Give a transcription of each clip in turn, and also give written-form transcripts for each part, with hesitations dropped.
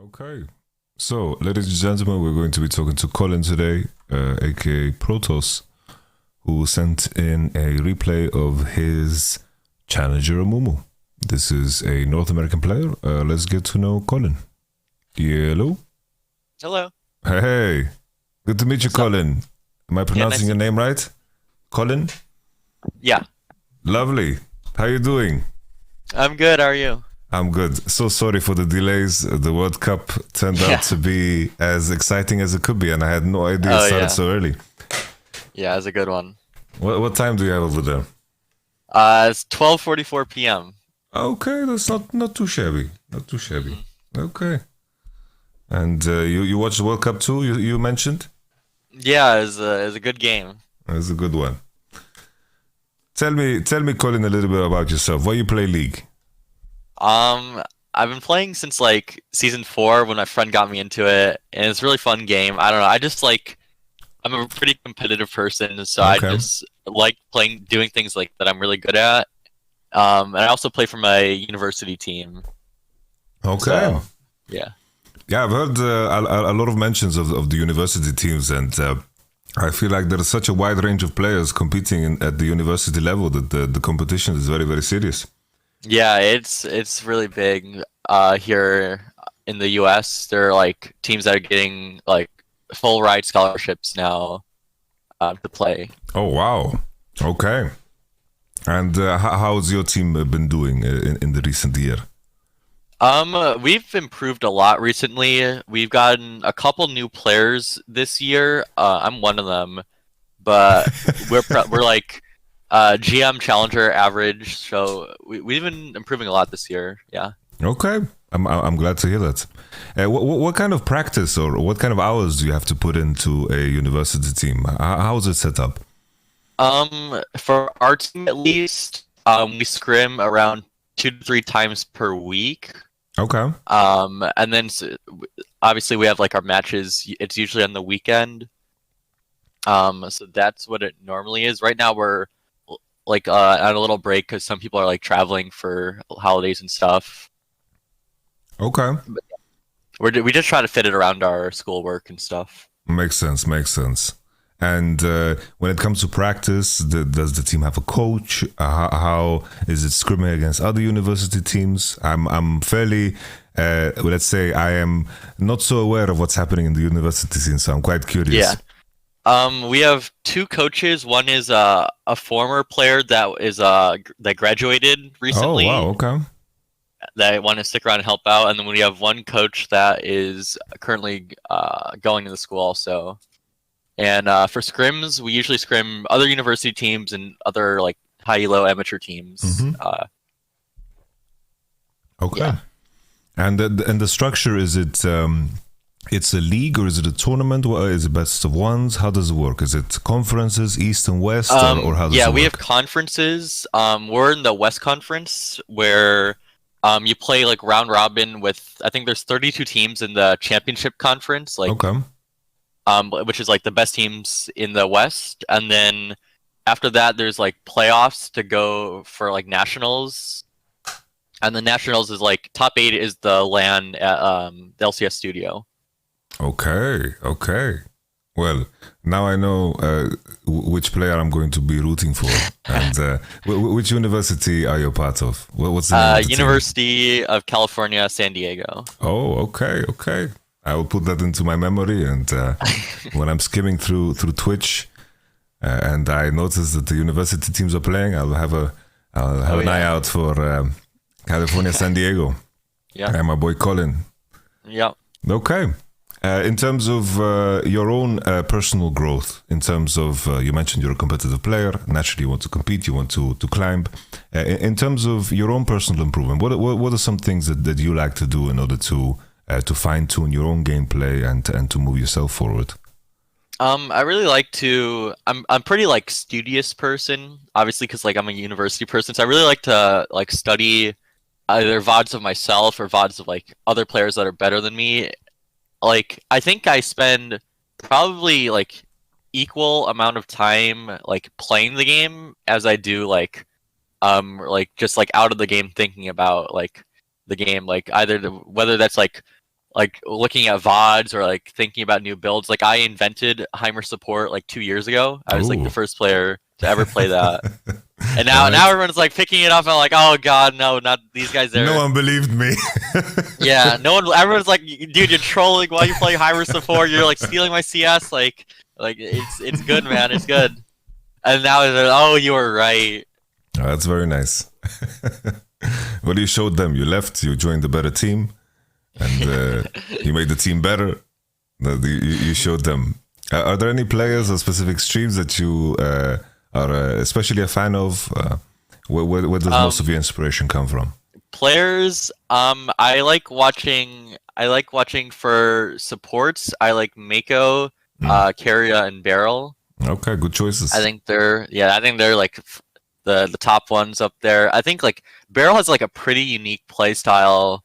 Okay. So, ladies and gentlemen, we're going to be talking to Colin today, aka Protos, who sent in a replay of his challenger Amumu. This is a North American player. Let's get to know Colin. Hello. Hello. Hey. Good to meet you, What's up? Colin. Am I pronouncing your name right? Colin? Yeah, Lovely. How you doing? I'm good. How are you? I'm good. So sorry for the delays. The World Cup turned out Yeah. to be as exciting as it could be, and I had no idea it Oh started yeah. so early. Yeah, it's a good one. What time do you have over there? It's 12:44 p.m. Okay, that's not too shabby. Not too shabby. Mhm. Okay. And you watched the World Cup too? You mentioned Yeah, it's a good game. it's a good one. Tell me, Colin, a little bit about yourself. Why you play League? Um, I've been playing since like season 4 when my friend got me into it, and it's a really fun game. I don't know. I just like I'm a pretty competitive person, so I Okay. just like doing things like that I'm really good at. And I also play for my university team. Okay. So yeah. Yeah, I've heard a lot of mentions of the university teams, and I feel like there's such a wide range of players competing at the university level that the competition is very, very serious. Yeah, it's really big here in the US. There are like teams that are getting like full ride scholarships now to play. Oh, wow. Okay. And how's your team been doing in the recent year? We've improved a lot recently. We've gotten a couple new players this year. I'm one of them, but we're like GM Challenger average, so we've been improving a lot this year. Yeah. Okay, I'm glad to hear that. What kind of practice or what kind of hours do you have to put into a university team? How is it set up? For our team at least, we scrim around 2 to 3 times per week. Okay, And then obviously we have like our matches. It's usually on the weekend. So that's what it normally is. Right now we're like on a little break because some people are like traveling for holidays and stuff. okay, We just try to fit it around our schoolwork and stuff. makes sense, makes sense. And when it comes to practice, does the team have a coach? How is it scrimming against other university teams? I'm fairly, let's say, I am not so aware of what's happening in the university scene, so I'm quite curious. Yeah. We have two coaches. One is a former player that graduated Oh wow, recently okay. that want to stick around and help out, and then we have one coach that is currently going to the school also. And for scrims, we usually scrim other university teams and other like high-low amateur teams. Hmm. Okay. Yeah. And the structure, is it it's a league or is it a tournament? Is it best of ones? How does it work? Is it conferences, East and West, or how does Yeah, it we have work? conferences. We're in the West Conference where you play like round robin with I think there's 32 teams in the championship conference, like Okay. which is like the best teams in the West, and then after that there's like playoffs to go for like nationals, and the nationals is like top 8 is the LAN at the LCS studio. Okay. Okay. Well, now I know which player I'm going to be rooting for, and which university are you part of? What's the name of the team? University of California, San Diego. Oh, okay, okay. I will put that into my memory, and when I'm skimming through Twitch, and I notice that the university teams are playing, I'll have Oh an eye yeah. out for California, San Diego, Yeah. and my boy Colin. Yeah. Okay. In terms of your own personal growth, in terms of you mentioned you're a competitive player. Naturally, you want to compete, you want to climb. In terms of your own personal improvement, what are some things that you like to do in order to fine tune your own gameplay and to move yourself forward? I really like to. I'm pretty like studious person, obviously, because like I'm a university person. So I really like to like study either VODs of myself or VODs of like other players that are better than me. Like I think I spend probably like equal amount of time like playing the game as I do like just like out of the game thinking about like the game, like either whether that's like like looking at VODs or like thinking about new builds. Like I invented Heimer support like 2 years ago. I was like the first player to ever play that. And now everyone's like picking it up and like, oh god, no, not these guys there. No one believed me. Yeah, everyone's like, dude, you're trolling while you're playing Heimer support, you're like stealing my CS, like it's good, man, it's good. And now it's like, oh, you were right. Oh, that's very nice. Well, you showed them. You left. You joined a better team, and you made the team better. You showed them. Are there any players or specific streams that you are especially a fan of? Where does most of your inspiration come from? Players, I like watching. For supports. I like Mako, Carrier, and Beryl. Okay, good choices. I think they're like the top ones up there. I think like Beryl has like a pretty unique play style.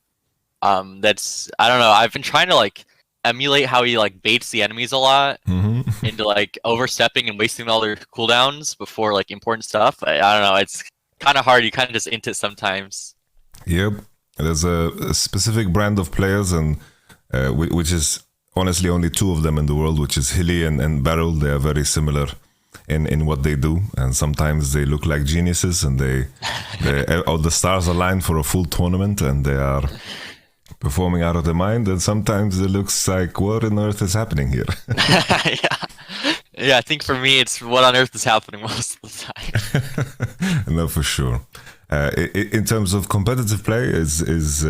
That's, I don't know. I've been trying to like emulate how he like baits the enemies a lot into like overstepping and wasting all their cooldowns before like important stuff. I don't know. It's kind of hard. You kind of just int it sometimes. Yep. There's a specific brand of players, and which is honestly only two of them in the world, which is Hilly and Beryl. They are very similar in what they do, and sometimes they look like geniuses, and they all the stars align for a full tournament, and they are performing out of their mind, and sometimes it looks like, what on earth is happening here? Yeah, I think for me it's what on earth is happening most of the time. No, for sure. In terms of competitive play, is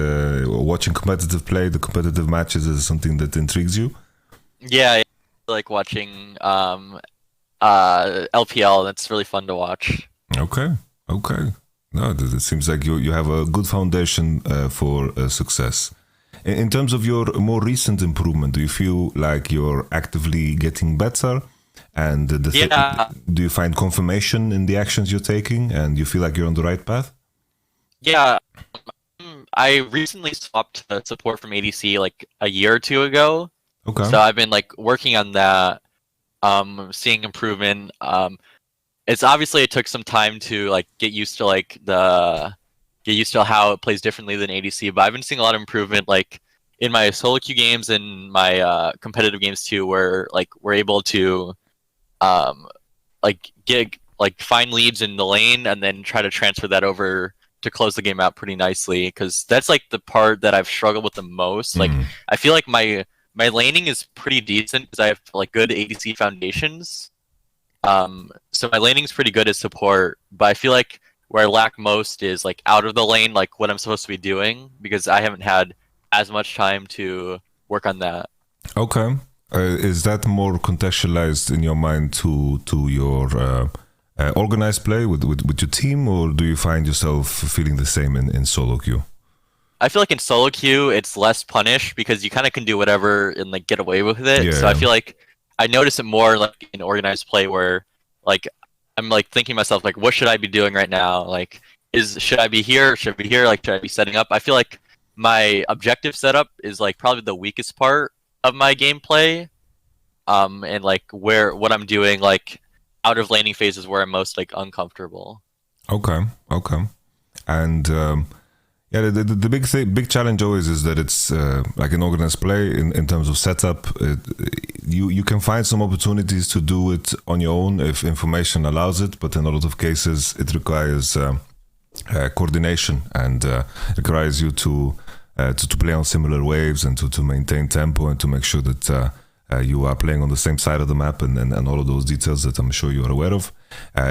watching competitive play, the competitive matches, is something that intrigues you? Yeah, I like watching LPL. That's really fun to watch. Okay. No, it seems like you have a good foundation for success. In terms of your more recent improvement, do you feel like you're actively getting better? And do you find confirmation in the actions you're taking, and you feel like you're on the right path? Yeah, I recently swapped support from ADC like a year or two ago. Okay. So I've been like working on that, seeing improvement. It's obviously it took some time to like get used to how it plays differently than ADC, but I've been seeing a lot of improvement like in my solo queue games and my competitive games too, where like we're able to find leads in the lane and then try to transfer that over to close the game out pretty nicely, because that's like the part that I've struggled with the most. Like I feel like my laning is pretty decent because I have like good ADC foundations. So my laning is pretty good as support, but I feel like where I lack most is like out of the lane, like what I'm supposed to be doing, because I haven't had as much time to work on that. Okay. Is that more contextualized in your mind to your organized play with your team, or do you find yourself feeling the same in solo queue? I feel like in solo queue it's less punished because you kind of can do whatever and like get away with it. Yeah. So I feel like I notice it more like in organized play, where like I'm like thinking to myself like, what should I be doing right now? Like, should I be here? Should I be here? Like, should I be setting up? I feel like my objective setup is like probably the weakest part of my gameplay, and like what I'm doing like out of laning phases where I'm most like uncomfortable. Okay, and yeah, the big challenge always is that it's like in organized play in terms of setup. You can find some opportunities to do it on your own if information allows it, but in a lot of cases it requires coordination and requires you to play on similar waves and to maintain tempo and to make sure that you are playing on the same side of the map and all of those details that I'm sure you're aware of.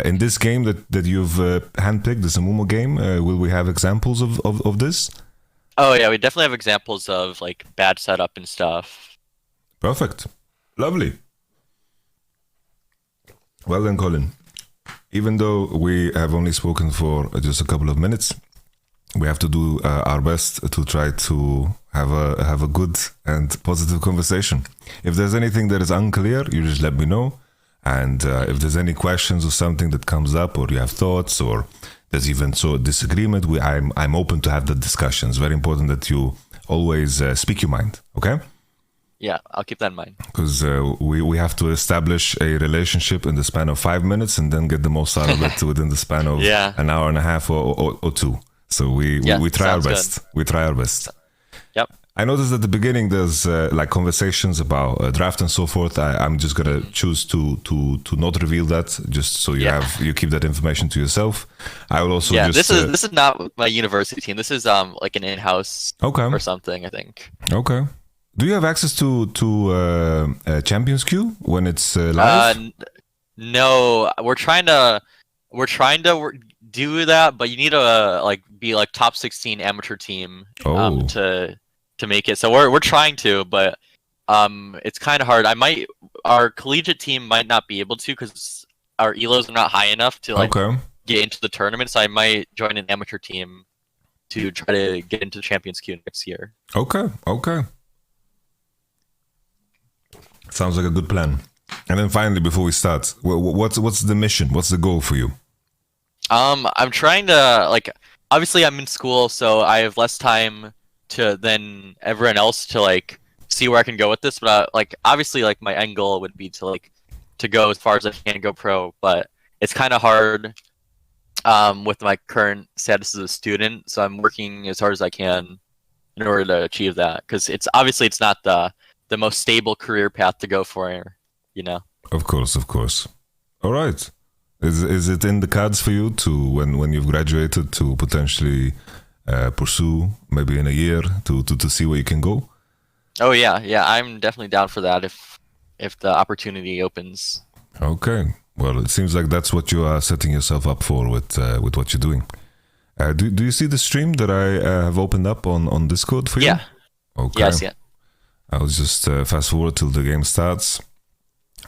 In this game that you've handpicked, this Amumu game, will we have examples of this? Oh yeah, we definitely have examples of like bad setup and stuff. Perfect. Lovely. Well then, Colin, even though we have only spoken for just a couple of minutes, we have to do our best to try to have a good and positive conversation. If there's anything that is unclear, you just let me know. And if there's any questions or something that comes up, or you have thoughts, or there's even disagreement, I'm open to have the discussion. It's very important that you always speak your mind. Okay? Yeah, I'll keep that in mind. Because we have to establish a relationship in the span of 5 minutes and then get the most out of it within the span of an hour and a half or two. So we try our best. Good. We try our best. Yep. I noticed at the beginning there's like conversations about draft and so forth. I'm just gonna choose to not reveal that, just so you keep that information to yourself. I will also just this is not my university team. This is like an in-house or something, I think. Okay. Do you have access to Champions Queue when it's live? No, we're trying to do that, but you need to like be like top 16 amateur team to make it. So we're trying to, but it's kind of hard. Our collegiate team might not be able to because our elos are not high enough to like get into the tournament. So I might join an amateur team to try to get into Champions Queue next year. Okay. Sounds like a good plan. And then finally, before we start, what's the mission? What's the goal for you? I'm trying to like. Obviously, I'm in school, so I have less time than everyone else to like see where I can go with this. But like, obviously, like my end goal would be to go as far as I can, go pro. But it's kind of hard with my current status as a student. So I'm working as hard as I can in order to achieve that. Because it's not the most stable career path to go for, you know. Of course. All right. Is it in the cards for you to when you've graduated to potentially pursue maybe in a year to see where you can go? Oh yeah, I'm definitely down for that if the opportunity opens. Okay, well, it seems like that's what you are setting yourself up for with what you're doing. Do you see the stream that I have opened up on Discord for you? Yeah. Okay. Yeah, I see it. I'll just fast forward till the game starts.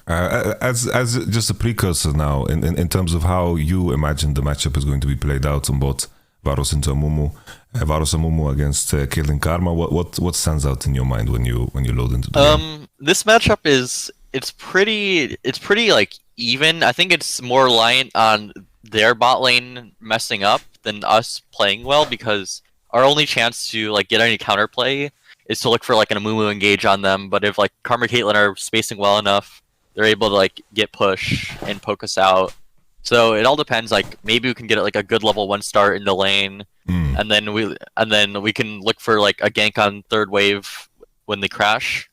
As just a precursor now, in terms of how you imagine the matchup is going to be played out on both Varos into Amumu, Varos Amumu against Caitlyn Karma, what stands out in your mind when you load into the game? This matchup it's pretty like even. I think it's more reliant on their bot lane messing up than us playing well, because our only chance to like get any counterplay is to look for like an Amumu engage on them. But if like Karma Caitlyn are spacing well enough, they're able to like get push and poke us out. So it all depends. Like maybe we can get like a good level 1 start in the lane, and then we can look for like a gank on third wave when they crash,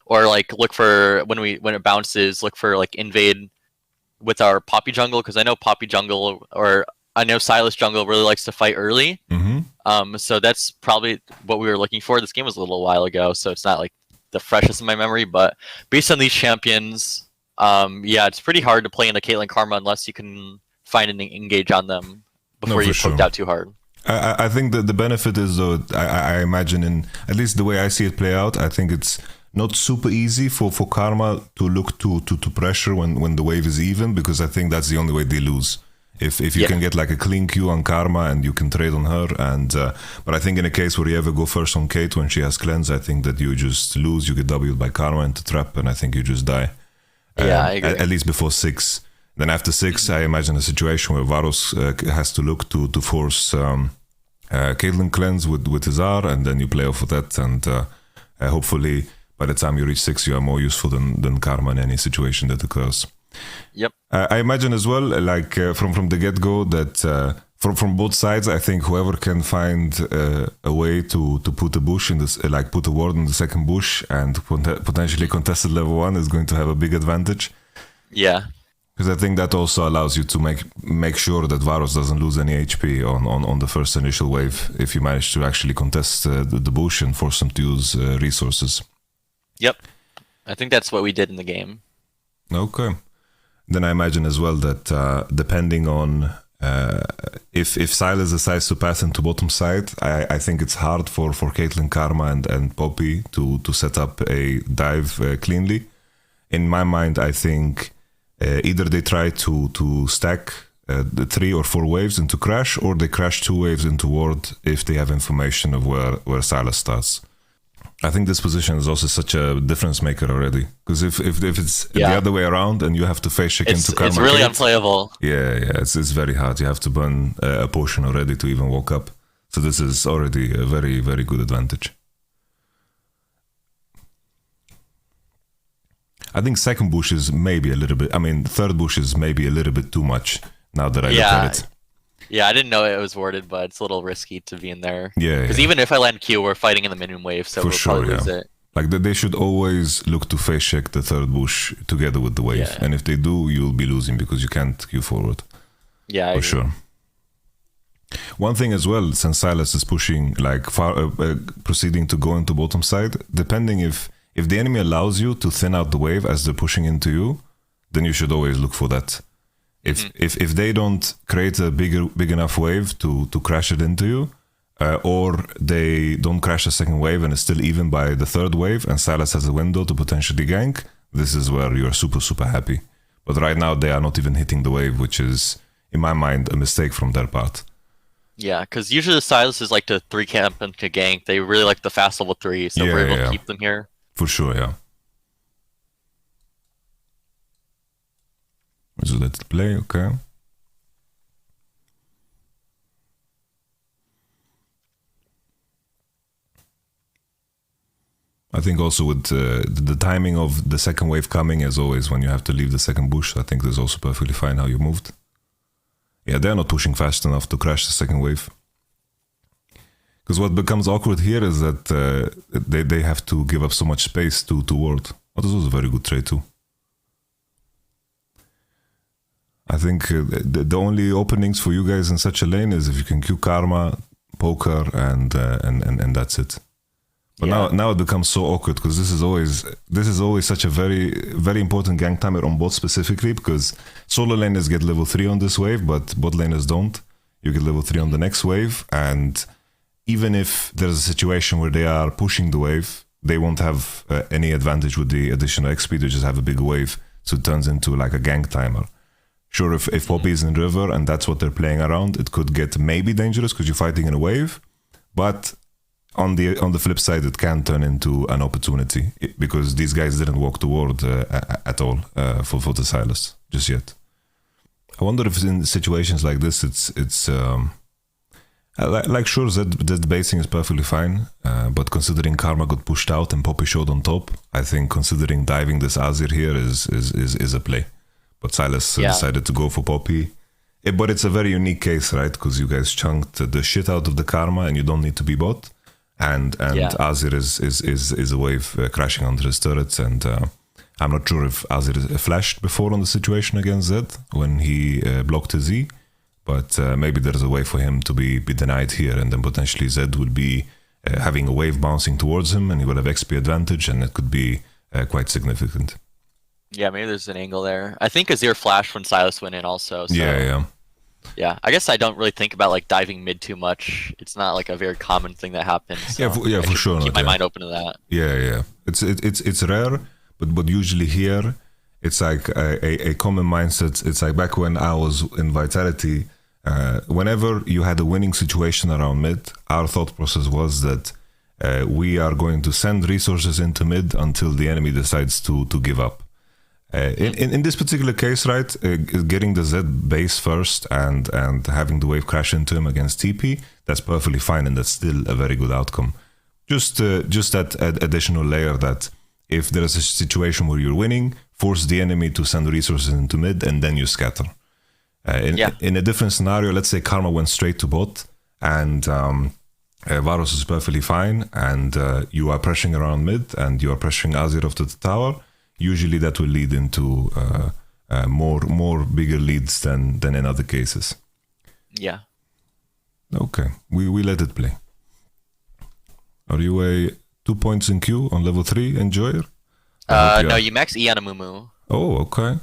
or like look for when it bounces, look for like invade with our Poppy jungle, because I know Poppy jungle or I know Silas jungle really likes to fight early. So that's probably what we were looking for. This game was a little while ago, so it's not like the freshest in my memory, but based on these champions, it's pretty hard to play into Caitlyn Karma unless you can find an engage on them before you poked out too hard. I think that the benefit is, though, I imagine, in at least the way I see it play out, I think it's not super easy for Karma to look to pressure when the wave is even, because I think that's the only way they lose. If you can get like a clean Q on Karma and you can trade on her, but I think in a case where you ever go first on Kate when she has cleanse, I think that you just lose, you get W'd by Karma into trap, and I think you just die. I agree. At least before 6. Then after 6, I imagine a situation where Varos has to look to force Caitlyn cleanse with his R, and then you play off of that, and hopefully by the time you reach 6, you are more useful than Karma in any situation that occurs. Yep. I imagine as well, like from the get-go, that from both sides, I think whoever can find a way to put a bush in this, like put a ward in the second bush and potentially contested level 1 is going to have a big advantage. Yeah. Because I think that also allows you to make sure that Varos doesn't lose any HP on the first initial wave if you manage to actually contest the bush and force them to use resources. Yep. I think that's what we did in the game. Okay. Then I imagine as well that depending on if Silas decides to pass into bottom side, I think it's hard for Caitlyn Karma and Poppy to set up a dive cleanly. In my mind, I think either they try to stack the 3 or 4 waves into crash, or they crash 2 waves into ward if they have information of where Silas starts. I think this position is also such a difference maker already, because if it's the other way around and you have to face check into Karma, it's really unplayable. Yeah, it's very hard. You have to burn a potion already to even walk up. So this is already a very, very good advantage. I think second bush is maybe a little bit. I mean, third bush is maybe a little bit too much now that I look at it. Yeah, I didn't know it was warded, but it's a little risky to be in there. Yeah, Because yeah, even if I land Q, we're fighting in the minimum wave, so for we'll sure. probably Yeah, lose it. like they should always look to face check the third bush together with the wave, Yeah. and if they do, you'll be losing because you can't queue forward Yeah, I for agree. sure. One thing as well, since Silas is pushing like far, proceeding to go into bottom side, depending if the enemy allows you to thin out the wave as they're pushing into you, then you should always look for that. If they don't create a big enough wave to crash it into you, or they don't crash the second wave and it's still even by the third wave, and Silas has a window to potentially gank, this is where you're super happy. But right now they are not even hitting the wave, which is in my mind a mistake from their part. Yeah, because usually the Silas like to 3 camp and to gank. They really like the fast level 3, so Yeah, we're able yeah, to keep them here. for sure, yeah. So let it play, okay. I think also with the timing of the second wave coming, as always, when you have to leave the second bush, I think that's also perfectly fine how you moved. Yeah, they're not pushing fast enough to crash the second wave. Because what becomes awkward here is that they have to give up so much space to ward. Oh, this was a very good trade too. I think the only openings for you guys in such a lane is if you can queue Karma, Poker, and that's it. But now it becomes so awkward because this is always such a very important gank timer on bot specifically, because solo laners get level 3 on this wave, but bot laners don't. You get level 3 on the next wave, and even if there's a situation where they are pushing the wave, they won't have any advantage with the additional XP. They just have a big wave, so it turns into like a gank timer. Sure, if Poppy is in river and that's what they're playing around, it could get maybe dangerous because you're fighting in a wave, but on the flip side, it can turn into an opportunity because these guys didn't walk toward at all for the Silas just yet. I wonder if in situations like this, it's like sure that basing is perfectly fine, but considering Karma got pushed out and Poppy showed on top, I think considering diving this Azir here is a play. But Silas decided to go for Poppy. But it's a very unique case, right? Because you guys chunked the shit out of the Karma and you don't need to be bot. And Azir is a wave crashing onto his turrets. And I'm not sure if Azir flashed before on the situation against Zed when he blocked his E. But maybe there's a way for him to be denied here. And then potentially Zed will be having a wave bouncing towards him and he will have XP advantage. And it could be quite significant. Yeah, maybe there's an angle there. I think Azir flashed when Silas went in also. So. Yeah. I guess I don't really think about like diving mid too much. It's not like a very common thing that happens. So for sure. Keep my mind open to that. Yeah. It's rare, but usually here, it's like a common mindset. It's like back when I was in Vitality, whenever you had a winning situation around mid, our thought process was that we are going to send resources into mid until the enemy decides to give up. In this particular case, right, getting the Z base first and having the wave crash into him against TP, that's perfectly fine, and that's still a very good outcome. Just that additional layer that if there is a situation where you're winning, force the enemy to send resources into mid, and then you scatter. In a different scenario, let's say Karma went straight to bot, and Varus is perfectly fine, and you are pressuring around mid, and you are pressuring Azir off to the tower. Usually that will lead into more bigger leads than in other cases. Yeah. Okay, we let it play. Are you a 2 points in Q on level 3 enjoyer? No, you max E on Amumu. Oh, okay.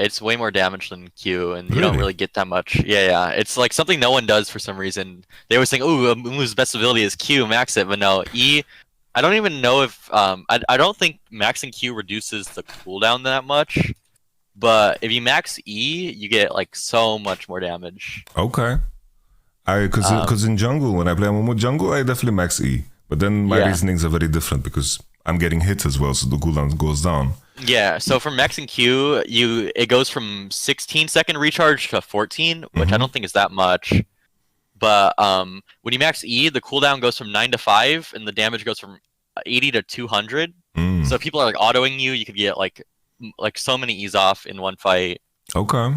It's way more damage than Q, and you don't really get that much. Yeah. It's like something no one does for some reason. They always think, "Oh, Amumu's best ability is Q, max it," but no, E. I don't even know if I don't think maxing Q reduces the cooldown that much, but if you max E, you get like so much more damage. Okay, because in jungle, when I play Amumu jungle, I definitely max E, but then my reasonings are very different because I'm getting hit as well, so the cooldown goes down. Yeah, so from maxing Q, it goes from 16-second recharge to 14, which I don't think is that much. But when you max E, the cooldown goes from 9 to 5, and the damage goes from 80 to 200. So if people are like autoing you, you could get like so many E's off in one fight. Okay.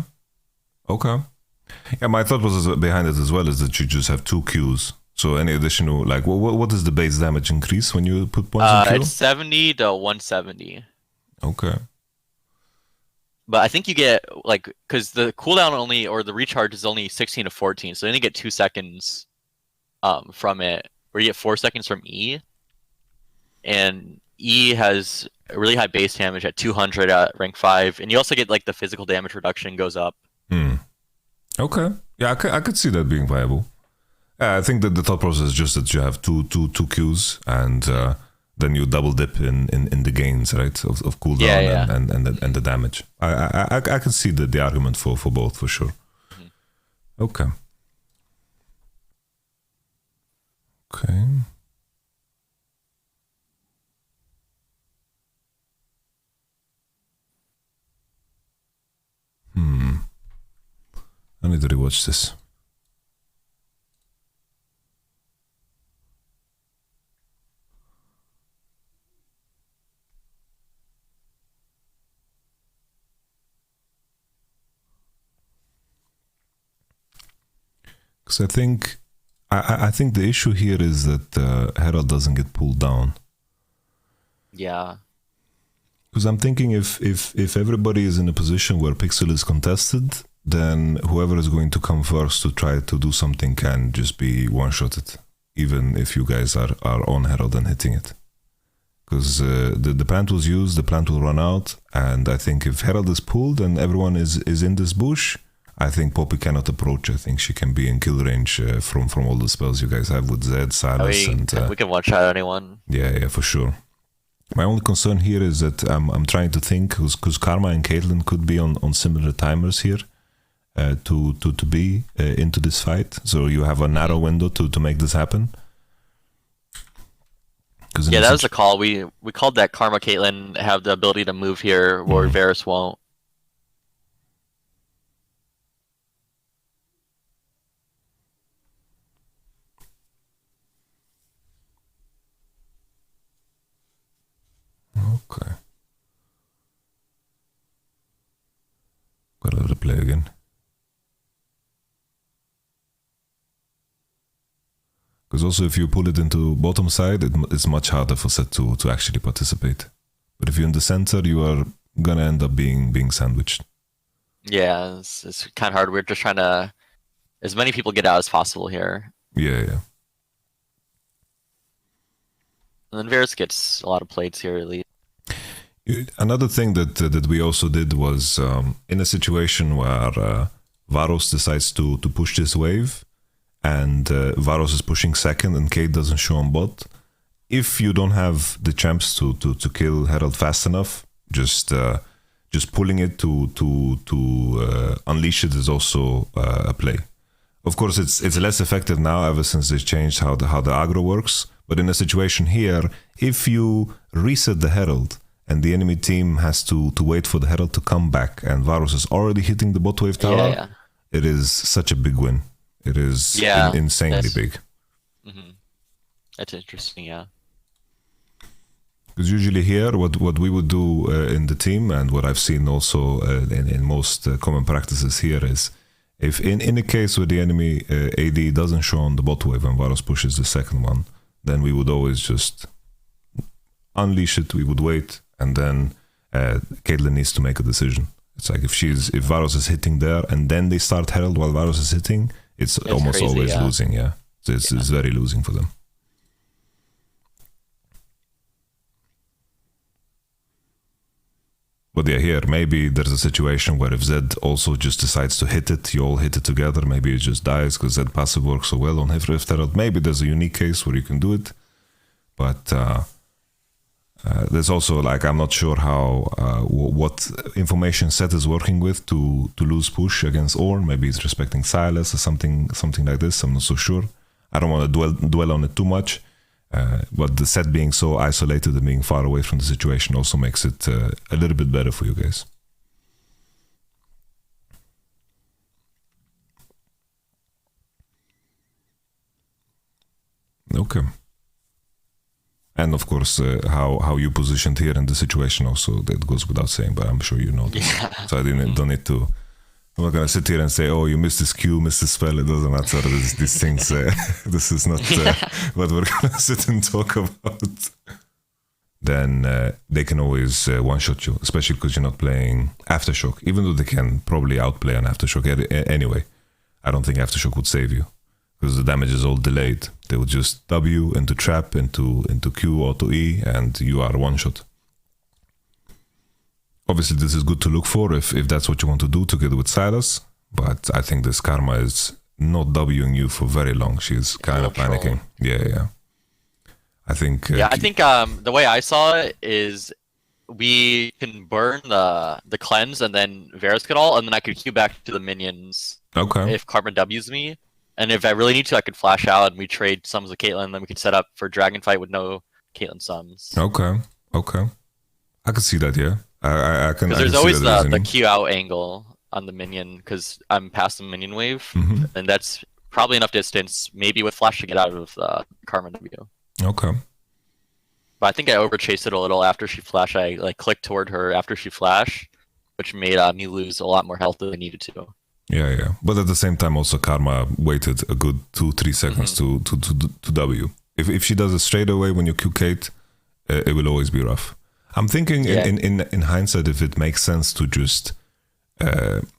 Yeah, my thought was behind it as well is that you just have 2 Qs. So any additional, like, what is the base damage increase when you put points on Q? It's 70 to 170. Okay. But I think you get like because the cooldown only or the recharge is only 16 to 14, so then you get 2 seconds from it, or you get 4 seconds from E. And E has a really high base damage at 200 at rank 5, and you also get like the physical damage reduction goes up. Okay. Yeah, I could see that being viable. I think that the thought process is just that you have two Qs and then you double dip in the gains, right, of cooldown and the damage. I can see the argument for both for sure. Mm-hmm. Okay. Okay. I need to rewatch this. Because I think the issue here is that Herald doesn't get pulled down. Yeah. Because I'm thinking if everybody is in a position where Pixel is contested, then whoever is going to come first to try to do something can just be one-shotted, even if you guys are on Herald and hitting it. Because the plant was used, the plant will run out, and I think if Herald is pulled and everyone is in this bush, I think Poppy cannot approach. I think she can be in kill range from all the spells you guys have with Zed, Silas, we can one-shot anyone. Yeah, for sure. My only concern here is that I'm trying to think, because Karma and Caitlyn could be on similar timers here to be into this fight. So you have a narrow window to make this happen. Yeah, that was the call. We called that Karma Caitlyn have the ability to move here where Varus won't. Okay. Gotta replay again. Because also if you pull it into bottom side, it's much harder for Set to actually participate. But if you're in the center, you are gonna end up being sandwiched. Yeah, it's kind of hard. We're just trying to as many people get out as possible here. Yeah. And then Varus gets a lot of plates here at least. Another thing that we also did was in a situation where Varos decides to push this wave, and Varos is pushing second and Kate doesn't show on bot. If you don't have the champs to kill Herald fast enough, just pulling it to unleash it is also a play. Of course, it's less effective now ever since they changed how the aggro works. But in a situation here, if you reset the Herald and the enemy team has to wait for the Herald to come back and Varus is already hitting the bot wave tower, it is such a big win. It is insanely big. Mm-hmm. That's interesting, yeah. Because usually here, what we would do in the team, and what I've seen also in most common practices here is, if in a case where the enemy AD doesn't show on the bot wave and Varus pushes the second one, then we would always just unleash it, we would wait, and then Caitlyn needs to make a decision. It's like if Varus is hitting there and then they start Herald while Varus is hitting, it's almost crazy, always losing, So it's very losing for them. But yeah, here, maybe there's a situation where if Zed also just decides to hit it, you all hit it together, maybe it just dies because Zed passive works so well on Rift Herald. Maybe there's a unique case where you can do it. But there's also, like, I'm not sure how, what information Set is working with to lose push against Ornn. Maybe it's respecting Silas or something like this. I'm not so sure. I don't want to dwell on it too much. But the Set being so isolated and being far away from the situation also makes it a little bit better for you guys. Okay. And of course, how you positioned here in the situation also, that goes without saying, but I'm sure you know this. So I don't need to I'm not gonna sit here and say, "Oh, you missed this Q, missed this spell." It doesn't matter. These things. This is not what we're gonna sit and talk about. Then they can always one-shot you, especially because you're not playing Aftershock. Even though they can probably outplay an Aftershock anyway, I don't think Aftershock would save you because the damage is all delayed. They would just W into trap, into Q, auto E, and you are one-shot. Obviously, this is good to look for if that's what you want to do together with Silas. But I think this Karma is not Wing you for very long. She's kind of panicking. Yeah. I think. I think the way I saw it is we can burn the cleanse and then Varus could all, and then I could queue back to the minions. Okay. If Karma W's me, and if I really need to, I could flash out and we trade sums with Caitlyn. And then we could set up for Dragon Fight with no Caitlyn sums. Okay. I can see that. Yeah. I can. Because there's always the Q out angle on the minion because I'm past the minion wave, and that's probably enough distance. Maybe with flash to get out of Karma W. Okay. But I think I overchased it a little after she flashed. I like clicked toward her after she flashed, which made me lose a lot more health than I needed to. Yeah. But at the same time, also Karma waited a good 2-3 seconds to W. If she does it straight away when you Q Kate, it will always be rough. I'm thinking in hindsight if it makes sense to just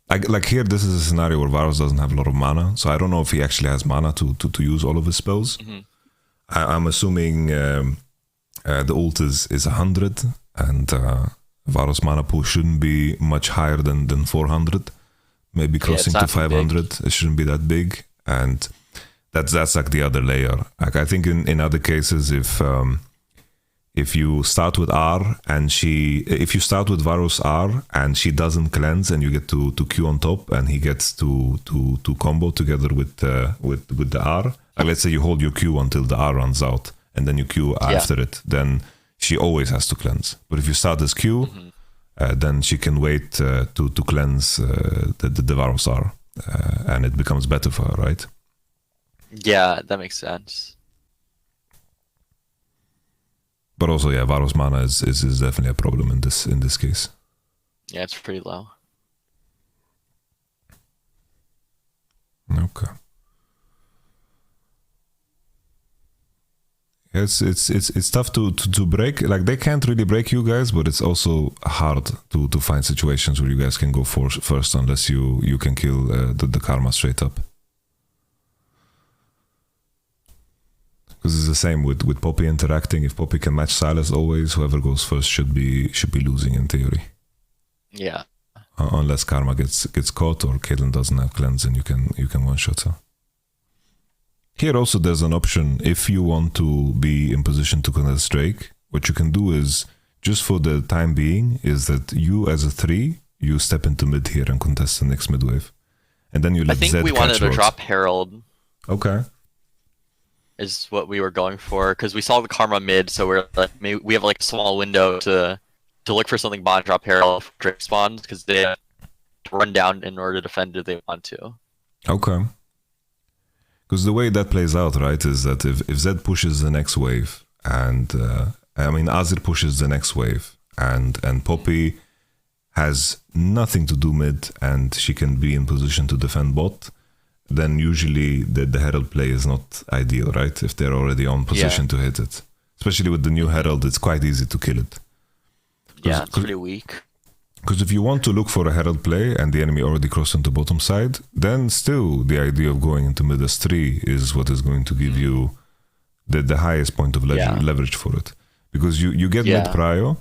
like here this is a scenario where Varus doesn't have a lot of mana, so I don't know if he actually has mana to use all of his spells. I'm assuming the ult is 100 and Varus mana pool shouldn't be much higher than 400, maybe crossing to 500. It shouldn't be that big, and that's like the other layer. Like I think in other cases if you start with R and if you start with Varus R and she doesn't cleanse and you get to Q on top and he gets to combo together with the R, like let's say you hold your Q until the R runs out and then you Q after it, then she always has to cleanse. But if you start as Q, then she can wait to cleanse the Varus R and it becomes better for her, right? Yeah, that makes sense. But also, yeah, Varus mana is definitely a problem in this case. Yeah, it's pretty low. Okay. It's tough to break. Like they can't really break you guys, but it's also hard to find situations where you guys can go first unless you can kill the Karma straight up. Because it's the same with Poppy interacting. If Poppy can match Silas always, whoever goes first should be losing in theory. Yeah. Unless Karma gets caught or Caitlyn doesn't have cleanse and you can one shot her. Here also there's an option if you want to be in position to contest Drake. What you can do is just for the time being is that you as a 3 you step into mid here and contest the next mid wave, and then you let I think we wanted to drop Herald. Okay. Is what we were going for because we saw the Karma mid, so we're like maybe we have like a small window to look for something bond drop Herald if Drake spawns because they have to run down in order to defend if they want to. Okay. Because the way that plays out, right, is that if Zed pushes the next wave and Azir pushes the next wave and Poppy has nothing to do mid and she can be in position to defend bot, then usually the Herald play is not ideal, right? If they're already on position to hit it. Especially with the new Herald, it's quite easy to kill it. Yeah, it's pretty weak. Because if you want to look for a Herald play and the enemy already crossed into bottom side, then still the idea of going into mid as 3 is what is going to give you the highest point of leverage for it. Because you get mid prio,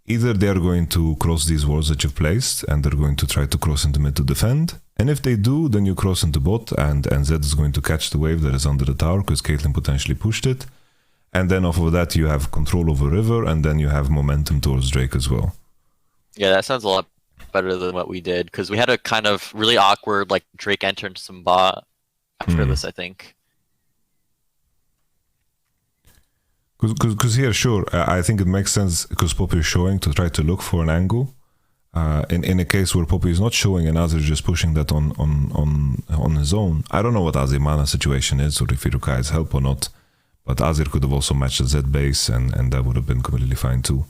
either they're going to cross these walls that you've placed and they're going to try to cross into mid to defend, and if they do, then you cross into bot and Zed is going to catch the wave that is under the tower because Caitlyn potentially pushed it, and then off of that you have control over river and then you have momentum towards Drake as well. Yeah, that sounds a lot better than what we did because we had a kind of really awkward like Drake entered some bot after this, I think. Because here, sure, I think it makes sense because Poppy is showing to try to look for an angle. In a case where Poppy is not showing and Azir just pushing that on his own, I don't know what Azir mana situation is or if he requires help or not, but Azir could have also matched the Z base and that would have been completely fine too.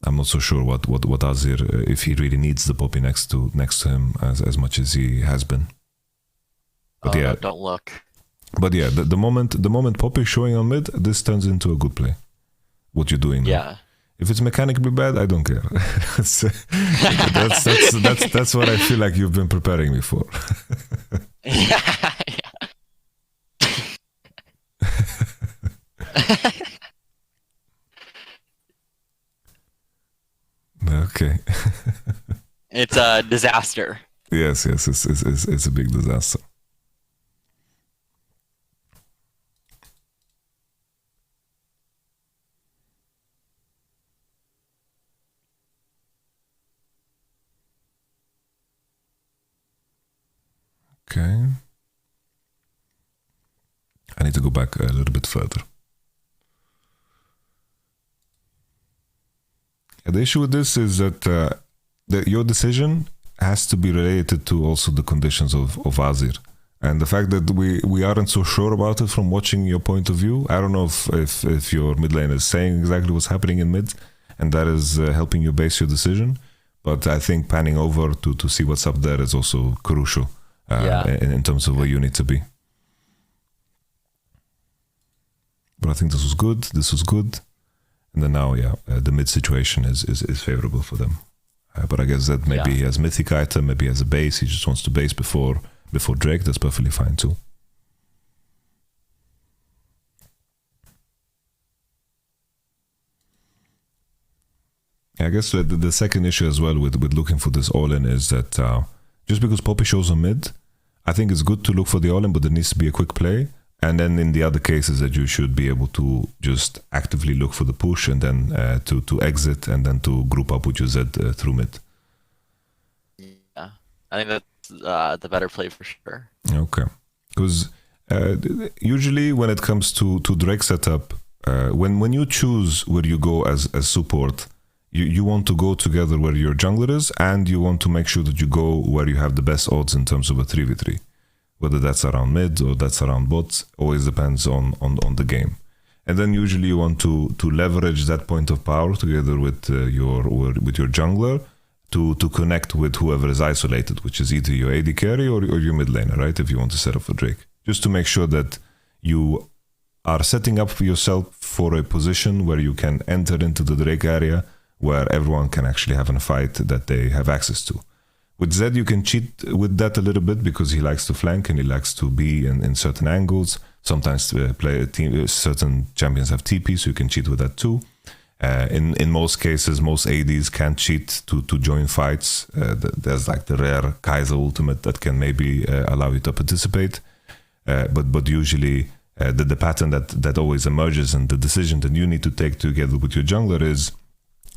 I'm not so sure what Azir, if he really needs the Poppy next to him as much as he has been. But Oh yeah, no, don't look. but yeah, the moment Poppy is showing on mid, this turns into a good play. What you're doing now. Yeah. If it's mechanically bad, I don't care. That's what I feel like you've been preparing me for. Yeah. Okay. It's a disaster. Yes, it's a big disaster. Okay. I need to go back a little bit further. The issue with this is that your decision has to be related to also the conditions of Azir. And the fact that we aren't so sure about it from watching your point of view. I don't know if your mid lane is saying exactly what's happening in mid, and that is helping you base your decision. But I think panning over to see what's up there is also crucial in terms of where you need to be. But I think this was good. This was good. And then now, the mid situation is favorable for them. But I guess that maybe he has mythic item, maybe he has a base. He just wants to base before Drake. That's perfectly fine too. I guess the second issue as well with looking for this all-in is that just because Poppy shows on mid, I think it's good to look for the all-in, but there needs to be a quick play. And then in the other cases that you should be able to just actively look for the push and then to exit and then to group up with your Z through mid. Yeah, I think that's the better play for sure. Okay. Because usually when it comes to Drake setup, when you choose where you go as support, you want to go together where your jungler is, and you want to make sure that you go where you have the best odds in terms of a 3v3. Whether that's around mid or that's around bots, always depends on the game. And then usually you want to leverage that point of power together with your jungler to connect with whoever is isolated, which is either your AD carry or your mid laner, right? If you want to set up for Drake. Just to make sure that you are setting up yourself for a position where you can enter into the Drake area where everyone can actually have a fight that they have access to. With Zed, you can cheat with that a little bit because he likes to flank and he likes to be in certain angles. Sometimes certain champions have TP, so you can cheat with that too. In most cases, most ADs can cheat to join fights. There's like the rare Kaiser ultimate that can maybe allow you to participate. But usually the pattern that always emerges and the decision that you need to take together with your jungler is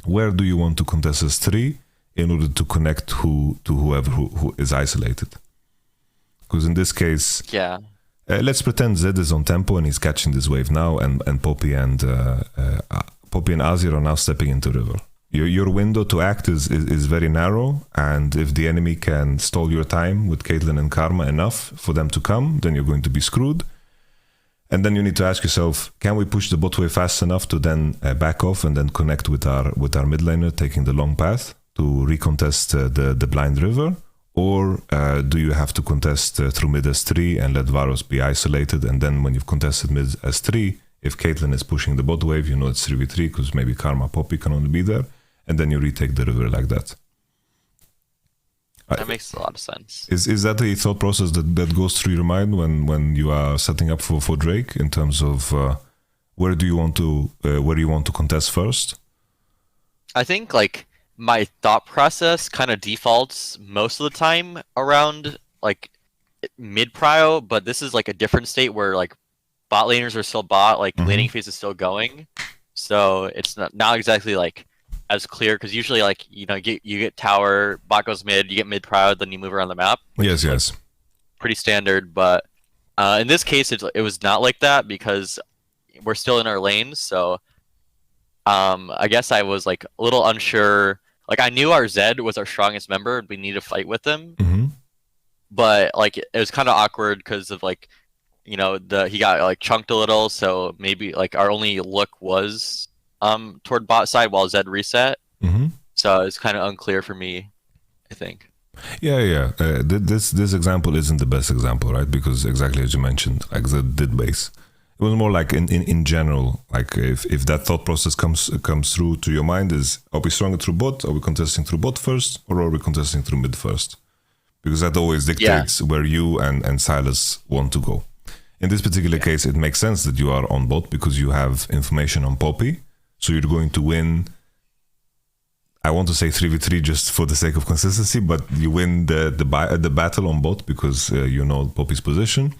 where do you want to contest as 3 in order to connect to whoever who is isolated. Because in this case, let's pretend Zed is on tempo and he's catching this wave now, and Poppy and Azir are now stepping into river. Your window to act is very narrow, and if the enemy can stall your time with Caitlyn and Karma enough for them to come, then you're going to be screwed. And then you need to ask yourself, can we push the bot wave fast enough to then back off and then connect with our mid laner taking the long path to recontest the blind river? Or do you have to contest through mid S3 and let Varus be isolated, and then when you've contested mid S3, if Caitlyn is pushing the bot wave, you know it's 3v3 because maybe Karma Poppy can only be there, and then you retake the river like that. That makes a lot of sense. Is that a thought process that goes through your mind when you are setting up for Drake in terms of where you want to contest first? I think like my thought process kind of defaults most of the time around like mid prio, but this is like a different state where like bot laners are still bot, like laning phase is still going, so it's not exactly like as clear, because usually like you get tower, bot goes mid, you get mid prio, then you move around the map. Yes, like pretty standard. But in this case it was not like that because we're still in our lanes, so I guess I was like a little unsure. Like I knew our Zed was our strongest member and we need to fight with him, but like it was kind of awkward because of like he got like chunked a little, so maybe like our only look was toward bot side while Zed reset. Mm-hmm. So it's kind of unclear for me, I think. Yeah. This example isn't the best example, right? Because exactly as you mentioned, like the did base. It was more like in general, like if that thought process comes through to your mind is, are we strong through bot? Are we contesting through bot first? Or are we contesting through mid first? Because that always dictates where you and Silas want to go. In this particular case, it makes sense that you are on bot because you have information on Poppy. So you're going to win, I want to say 3v3 just for the sake of consistency, but you win the battle on bot because you know Poppy's position.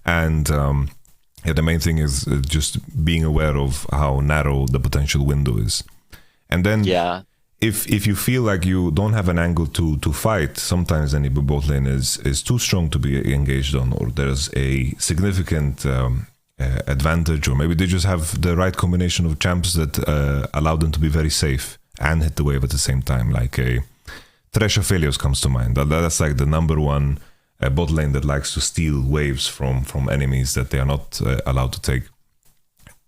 And the main thing is just being aware of how narrow the potential window is. And then if you feel like you don't have an angle to fight, sometimes any bot lane is too strong to be engaged on, or there's a significant advantage, or maybe they just have the right combination of champs that allow them to be very safe and hit the wave at the same time. Like a Thresh Aphelios comes to mind. That's like the number one bot lane that likes to steal waves from enemies that they are not allowed to take.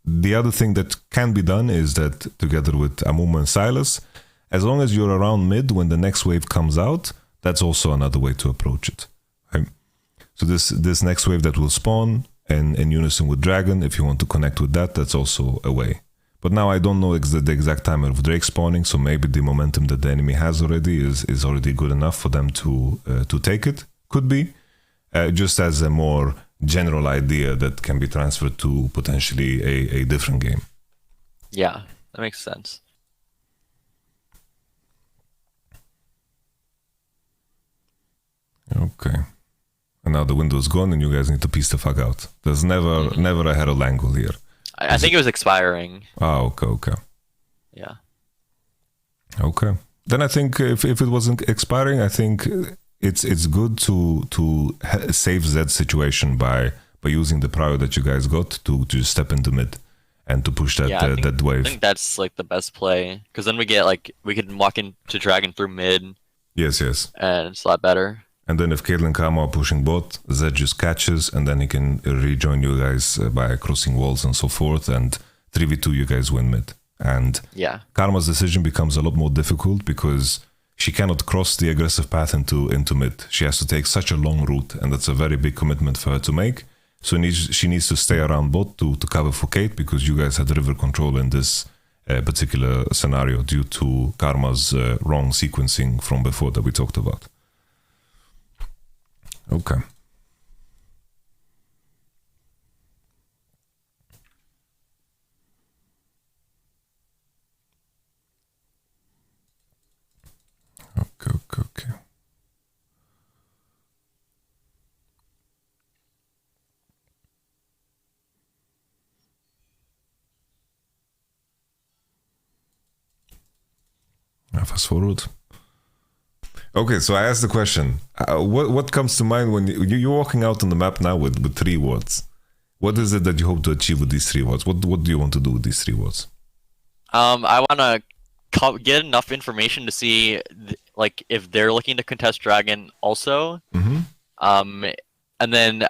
The other thing that can be done is that together with Amumu and Silas, as long as you're around mid when the next wave comes out, that's also another way to approach it. Right? So this next wave that will spawn in unison with Dragon, if you want to connect with that, that's also a way. But now I don't know the exact time of Drake spawning, so maybe the momentum that the enemy has already is already good enough for them to take it. Could be. Just as a more general idea that can be transferred to potentially a different game. Yeah, that makes sense. Okay. And now the window's gone and you guys need to piece the fuck out. There's never a herald angle here. I think it was expiring. Oh, okay. Yeah. Okay. Then I think if it wasn't expiring, I think it's good to save Zed's situation by using the prior that you guys got to just step into mid and to push that that wave. I think that's like the best play, because then we can walk into Dragon through mid. Yes. And it's a lot better. And then if Caitlyn and Karma are pushing bot, Zed just catches, and then he can rejoin you guys by crossing walls and so forth, and 3v2 you guys win mid. And Karma's decision becomes a lot more difficult because she cannot cross the aggressive path into mid. She has to take such a long route, and that's a very big commitment for her to make. So she needs to stay around bot to cover for Kate, because you guys had river control in this particular scenario due to Karma's wrong sequencing from before that we talked about. Okay. Okay. Now fast forward. Okay, so I asked the question. What comes to mind when you're walking out on the map now with 3 wards? What is it that you hope to achieve with these 3 wards? What do you want to do with these 3 wards? I want to get enough information to see like if they're looking to contest Dragon also. And then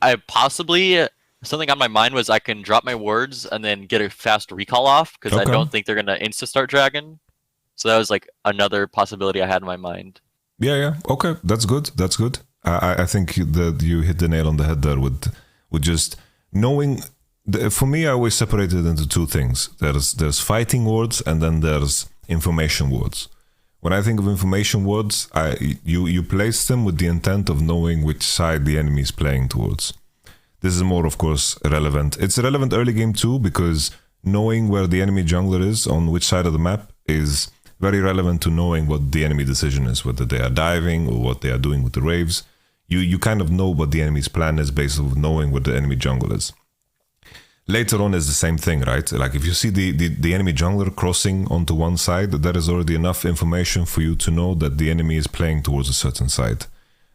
I possibly, something on my mind was I can drop my wards and then get a fast recall off, because I don't think they're gonna insta start Dragon. So that was like another possibility I had in my mind. Yeah. Okay, that's good. I think that you hit the nail on the head there with just knowing. For me, I always separate it into 2 things. There's fighting words, and then there's information words. When I think of information words, you place them with the intent of knowing which side the enemy is playing towards. This is more, of course, relevant. It's relevant early game too, because knowing where the enemy jungler is on which side of the map is very relevant to knowing what the enemy decision is, whether they are diving or what they are doing with the raves. You kind of know what the enemy's plan is based on knowing what the enemy jungle is. Later on is the same thing, right? Like if you see the enemy jungler crossing onto one side, that is already enough information for you to know that the enemy is playing towards a certain side.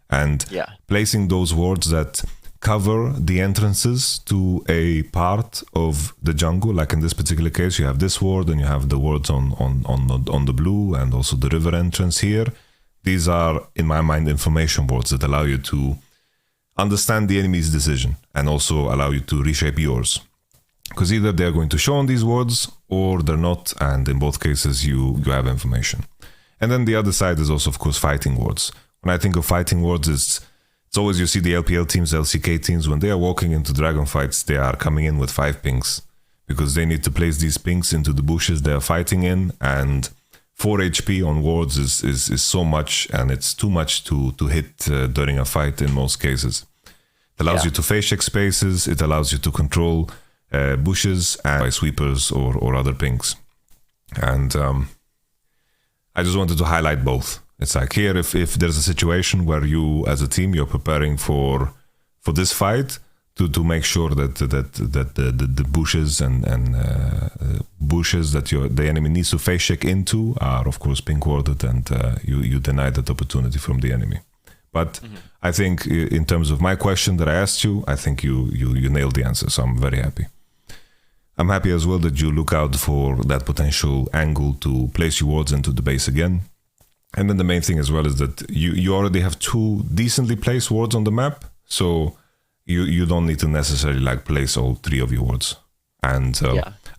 And placing those wards that cover the entrances to a part of the jungle, like in this particular case, you have this ward and you have the wards on the blue and also the river entrance here. These are, in my mind, information wards that allow you to understand the enemy's decision and also allow you to reshape yours. Because either they're going to show on these wards or they're not, and in both cases you have information. And then the other side is also, of course, fighting wards. When I think of fighting wards, it's always you see the LPL teams, LCK teams, when they are walking into dragon fights, they are coming in with 5 pings because they need to place these pings into the bushes they are fighting in, and 4 HP on wards is so much, and it's too much to hit during a fight in most cases. It allows you to phase check spaces, it allows you to control bushes and by sweepers or other pings. And I just wanted to highlight both. It's like here, if there's a situation where you as a team, you're preparing for this fight, to make sure that the bushes and bushes that the enemy needs to face check into are of course pink warded, and you deny that opportunity from the enemy. But I think in terms of my question that I asked you, I think you nailed the answer, so I'm very happy. I'm happy as well that you look out for that potential angle to place your wards into the base again. And then the main thing as well is that you already have 2 decently placed wards on the map, so you don't need to necessarily like place all 3 of your wards. And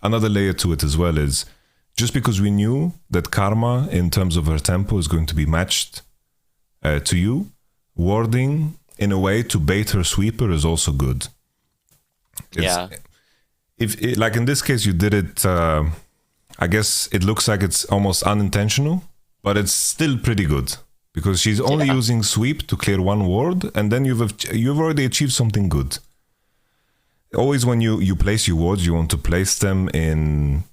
another layer to it as well is, just because we knew that Karma in terms of her tempo is going to be matched to you, warding in a way to bait her sweeper is also good. If like in this case you did it, I guess it looks like it's almost unintentional, but it's still pretty good. Because she's only using sweep to clear 1 ward, and then you've already achieved something good. Always when you place your wards, you want to place them in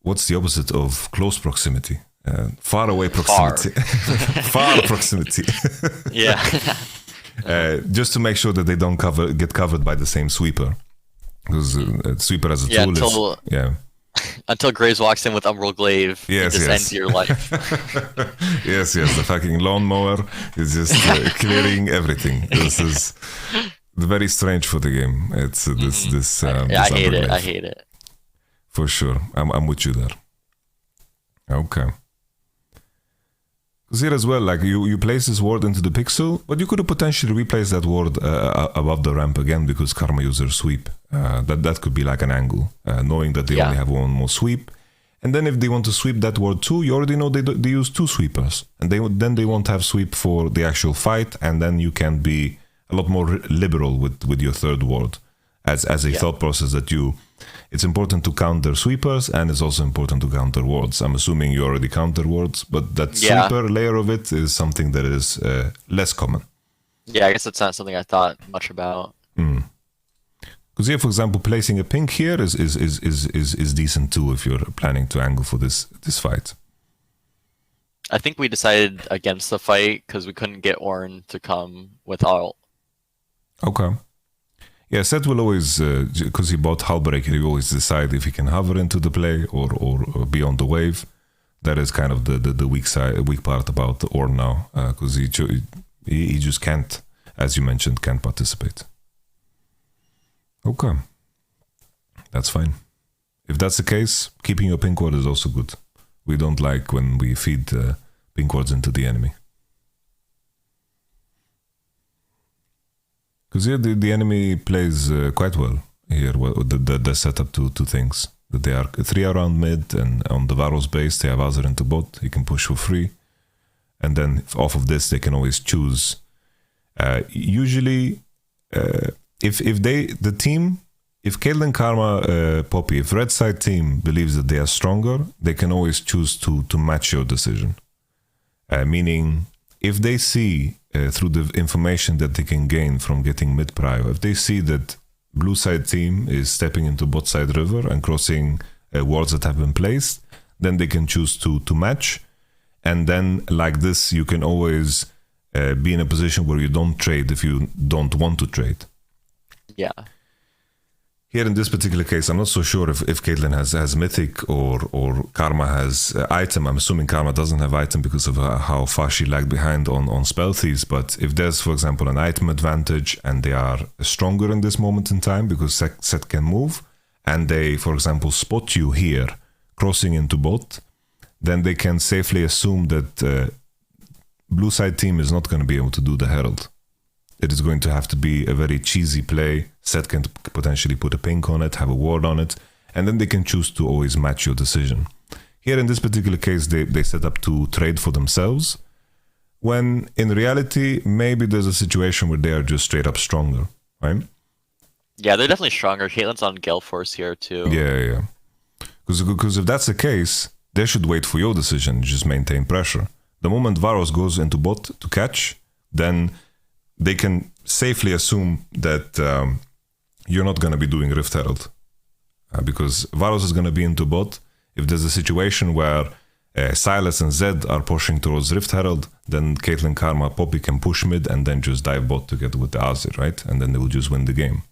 what's the opposite of close proximity? Far away proximity. Far proximity. Just to make sure that they don't get covered by the same sweeper. Because sweeper as a tool is... Until Graves walks in with Umbral Glaive, it just ends your life. yes, the fucking lawnmower is just clearing everything. This is very strange for the game. It's this. I hate it. For sure, I'm with you there. Okay. Because here as well, like you place this ward into the pixel, but you could have potentially replaced that ward above the ramp again because Karma user sweep. That could be like an angle, knowing that they only have 1 more sweep. And then if they want to sweep that ward too, you already know they use 2 sweepers. And then they won't have sweep for the actual fight, and then you can be a lot more liberal with your 3rd ward. As a thought process that it's important to counter sweepers, and it's also important to counter wards. I'm assuming you already counter wards, but that sweeper layer of it is something that is less common. Yeah, I guess that's not something I thought much about. Because here, for example, placing a pink here is decent too if you're planning to angle for this fight. I think we decided against the fight because we couldn't get Ornn to come with ult. Okay. Yeah, Seth will always, because he bought Hullbreaker, he always decide if he can hover into the play or be on the wave. That is kind of the weak part about Ornn now, because he just can't, as you mentioned, can't participate. Okay, that's fine. If that's the case, keeping your pink ward is also good. We don't like when we feed pink wards into the enemy. Because here the enemy plays quite well. Here the setup to 2 things. That they are 3 around mid, and on the Varro's base they have Azir into bot. He can push for free. And then off of this they can always choose. Usually... If Caitlyn, Karma, Poppy, if red side team believes that they are stronger, they can always choose to match your decision. Meaning, if they see through the information that they can gain from getting mid prio, if they see that blue side team is stepping into bot side river and crossing wards that have been placed, then they can choose to match. And then like this, you can always be in a position where you don't trade if you don't want to trade. Yeah. Here in this particular case, I'm not so sure if Caitlyn has Mythic or Karma has item. I'm assuming Karma doesn't have item because of how far she lagged behind on spell thieves. But if there's, for example, an item advantage and they are stronger in this moment in time because Set can move, and they, for example, spot you here crossing into bot, then they can safely assume that blue side team is not going to be able to do the Herald. it is going to have to be a very cheesy play. Set can potentially put a pink on it, have a ward on it, and then they can choose to always match your decision. Here in this particular case, they set up to trade for themselves, when in reality, maybe there's a situation where they are just straight up stronger, right? Yeah, they're definitely stronger. Caitlyn's on Gale Force here too. Yeah. Because if that's the case, they should wait for your decision, just maintain pressure. The moment Varos goes into bot to catch, then they can safely assume that you're not going to be doing Rift Herald. Because Varos is going to be into bot. If there's a situation where Silas and Zed are pushing towards Rift Herald, then Caitlyn, Karma, Poppy can push mid and then just dive bot together with the Azir, right? And then they will just win the game.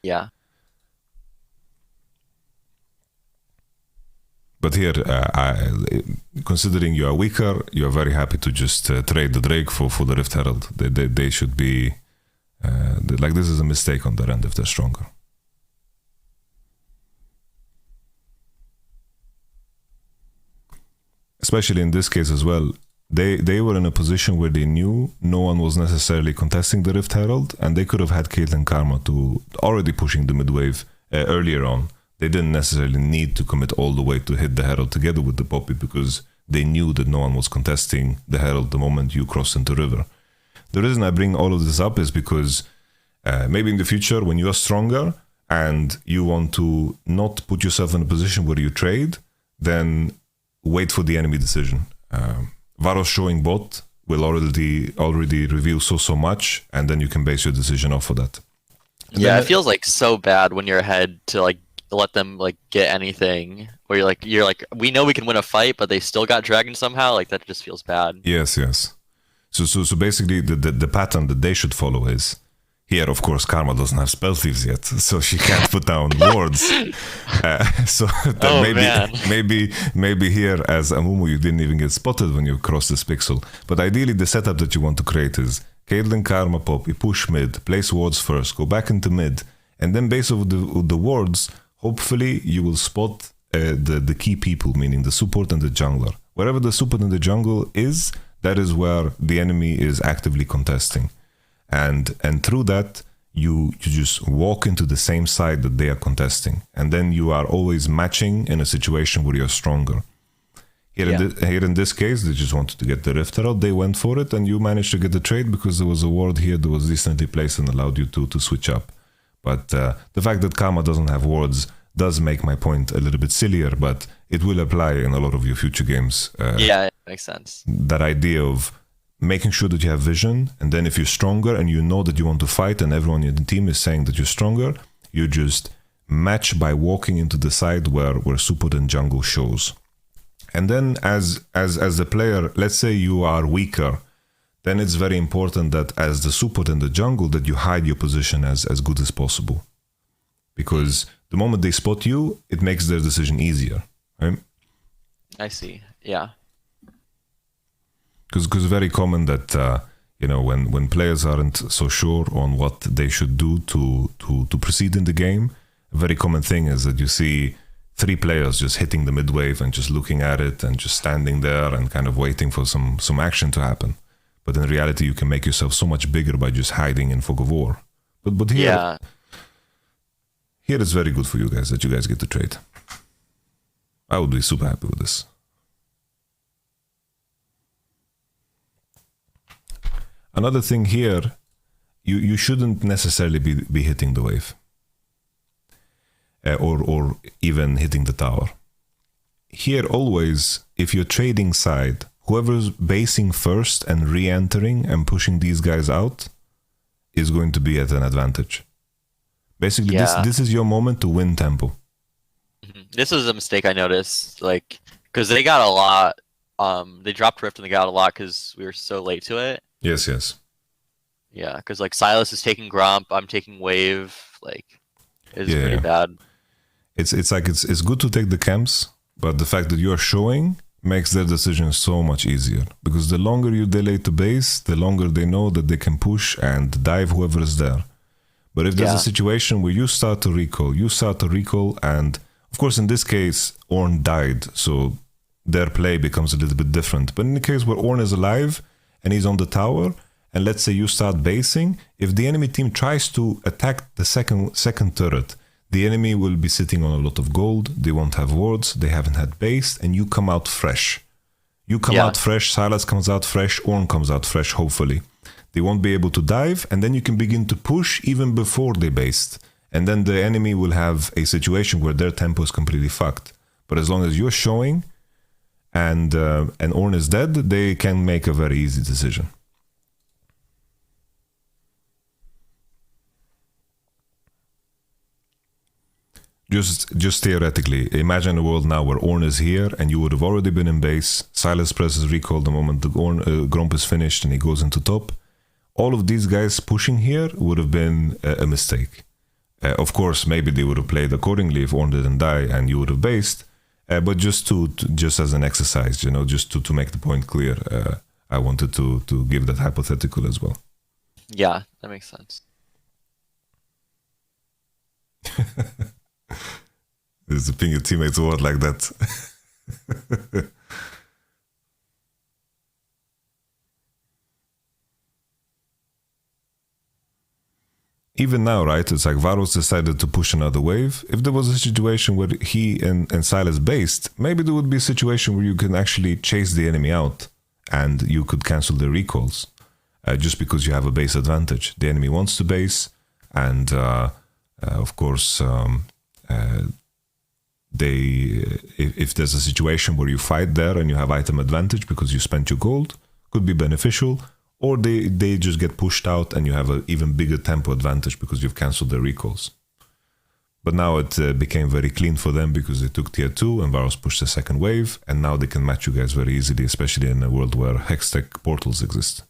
Yeah. But here, considering you are weaker, you are very happy to just trade the Drake for the Rift Herald. They should be... like, this is a mistake on their end if they're stronger. Especially in this case as well, they were in a position where they knew no one was necessarily contesting the Rift Herald, and they could have had Caitlyn Karma to already pushing the mid wave earlier on. They didn't necessarily need to commit all the way to hit the Herald together with the Poppy, because they knew that no one was contesting the Herald the moment you crossed into river. The reason I bring all of this up is because maybe in the future, when you are stronger and you want to not put yourself in a position where you trade, then wait for the enemy decision. Varos showing bot will already reveal so much, and then you can base your decision off of that. And yeah, then, it feels like so bad when you're ahead to like let them like get anything. Where you're like, we know we can win a fight, but they still got dragon somehow. Like that just feels bad. Yes. So basically, the pattern that they should follow is. Here, of course, Karma doesn't have spell thieves yet, so she can't put down wards. So maybe here, as Amumu, you didn't even get spotted when you crossed this pixel. But ideally, the setup that you want to create is Caitlyn, Karma, Poppy, push mid, place wards first, go back into mid, and then based off the wards, hopefully you will spot the key people, meaning the support and the jungler. Wherever the support and the jungle is, that is where the enemy is actively contesting. And through that, you just walk into the same side that they are contesting. And then you are always matching in a situation where you're stronger. Here in this case, they just wanted to get the Rift Herald. They went for it, and you managed to get the trade because there was a ward here that was decently placed and allowed you to switch up. But the fact that Karma doesn't have wards does make my point a little bit sillier, but it will apply in a lot of your future games. Yeah, it makes sense. That idea of making sure that you have vision, and then if you're stronger and you know that you want to fight and everyone in the team is saying that you're stronger, you just match by walking into the side where support and jungle shows. And then as the player, let's say you are weaker, then it's very important that as the support and the jungle that you hide your position as good as possible. Because the moment they spot you, it makes their decision easier, right? I see, yeah. Because it's very common that when players aren't so sure on what they should do to proceed in the game, a very common thing is that you see 3 players just hitting the mid wave and just looking at it and just standing there and kind of waiting for some action to happen. But in reality, you can make yourself so much bigger by just hiding in fog of war. But here it's very good for you guys that you guys get to trade. I would be super happy with this. Another thing here, you shouldn't necessarily be hitting the wave. Or even hitting the tower. Here always, if you're trading side, whoever's basing first and re-entering and pushing these guys out is going to be at an advantage. Basically, this is your moment to win tempo. This is a mistake I noticed, like, because they got a lot. They dropped Rift and they got a lot because we were so late to it. Yes. Yeah, because like Silas is taking Gromp, I'm taking Wave. Like, it's pretty bad. It's like it's good to take the camps, but the fact that you're showing makes their decision so much easier. Because the longer you delay to base, the longer they know that they can push and dive whoever is there. But if there's a situation where you start to recall, and of course in this case Ornn died, so their play becomes a little bit different. But in the case where Ornn is alive and he's on the tower, and let's say you start basing, if the enemy team tries to attack the second turret, the enemy will be sitting on a lot of gold, they won't have wards, they haven't had base, and you come out fresh. You come out fresh, Silas comes out fresh, Ornn comes out fresh, hopefully. They won't be able to dive, and then you can begin to push even before they based. And then the enemy will have a situation where their tempo is completely fucked. But as long as you're showing and Ornn is dead, they can make a very easy decision. Just theoretically, imagine a world now where Ornn is here and you would have already been in base. Silas presses recall the moment the Gromp is finished and he goes into top. All of these guys pushing here would have been a mistake. Of course, maybe they would have played accordingly if Ornn didn't die and you would have based. But just as an exercise, just to make the point clear, I wanted to give that hypothetical as well. Yeah, that makes sense. Is ping your teammates word like that? Even now, right? It's like Varos decided to push another wave. If there was a situation where he and Silas based, maybe there would be a situation where you can actually chase the enemy out and you could cancel the recalls just because you have a base advantage. The enemy wants to base, and of course, if there's a situation where you fight there and you have item advantage because you spent your gold, could be beneficial. Or they just get pushed out and you have an even bigger tempo advantage because you've cancelled their recalls. But now it became very clean for them because they took tier 2 and Varos pushed the second wave, and now they can match you guys very easily, especially in a world where Hextech portals exist.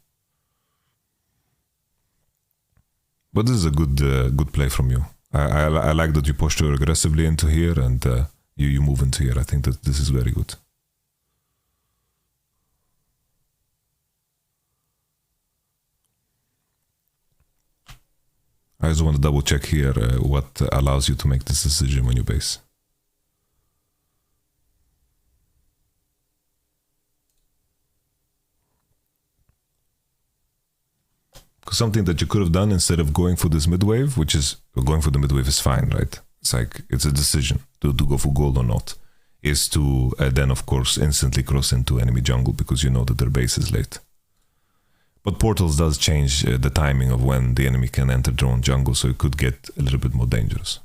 But this is a good play from you. I like that you pushed her aggressively into here and you move into here. I think that this is very good. I just want to double check here what allows you to make this decision when you base. Because something that you could have done instead of going for this mid-wave, which is, going for the mid-wave is fine, right? It's like, it's a decision to go for gold or not, is to then of course instantly cross into enemy jungle because you know that their base is late. But portals does change the timing of when the enemy can enter their own jungle, so it could get a little bit more dangerous.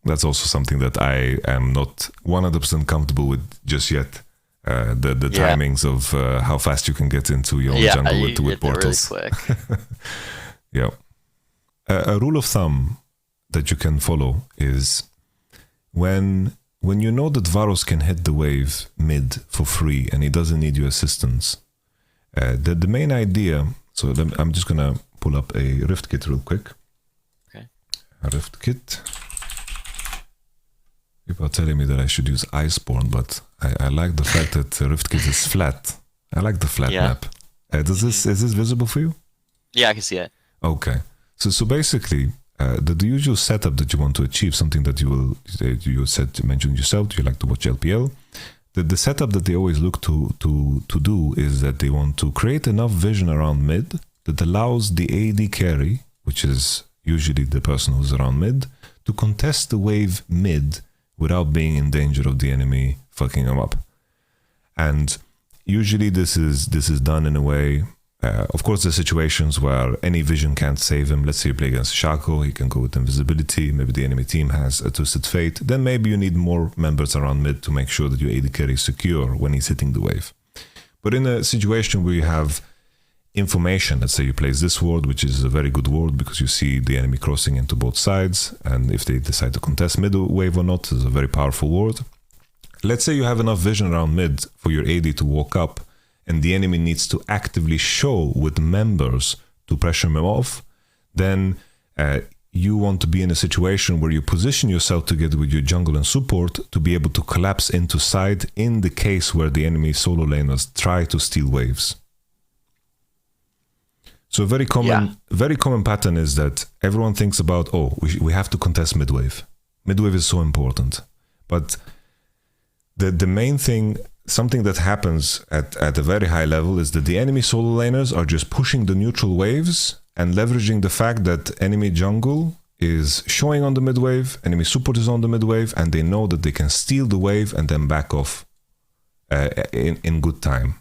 That's also something that I am not 100% comfortable with just yet. The timings of how fast you can get into your own jungle with portals. Really quick. Yeah. A rule of thumb that you can follow is when you know that Varos can hit the wave mid for free and he doesn't need your assistance. The main idea, so I'm just gonna pull up a Rift Kit real quick. Okay. A Rift Kit. People are telling me that I should use Iceborne, but I like the fact that Rift Kit is flat. I like the flat map. Is this visible for you? Yeah, I can see it. Okay. So basically, the usual setup that you want to achieve, something that you mentioned yourself, you like to watch LPL. The setup that they always look to do is that they want to create enough vision around mid that allows the AD carry, which is usually the person who's around mid, to contest the wave mid without being in danger of the enemy fucking them up. And usually this is done in a way. Of course, there's situations where any vision can't save him. Let's say you play against Shaco, he can go with invisibility. Maybe the enemy team has a Twisted Fate. Then maybe you need more members around mid to make sure that your AD carry is secure when he's hitting the wave. But in a situation where you have information, let's say you place this ward, which is a very good ward because you see the enemy crossing into both sides, and if they decide to contest mid wave or not, is a very powerful ward. Let's say you have enough vision around mid for your AD to walk up, and the enemy needs to actively show with members to pressure him off, then you want to be in a situation where you position yourself together with your jungle and support to be able to collapse into side in the case where the enemy solo laners try to steal waves. So a very common pattern is that everyone thinks about, we have to contest midwave. Midwave is so important. But the main thing, something that happens at a very high level is that the enemy solo laners are just pushing the neutral waves and leveraging the fact that enemy jungle is showing on the mid wave, enemy support is on the mid wave, and they know that they can steal the wave and then back off in good time.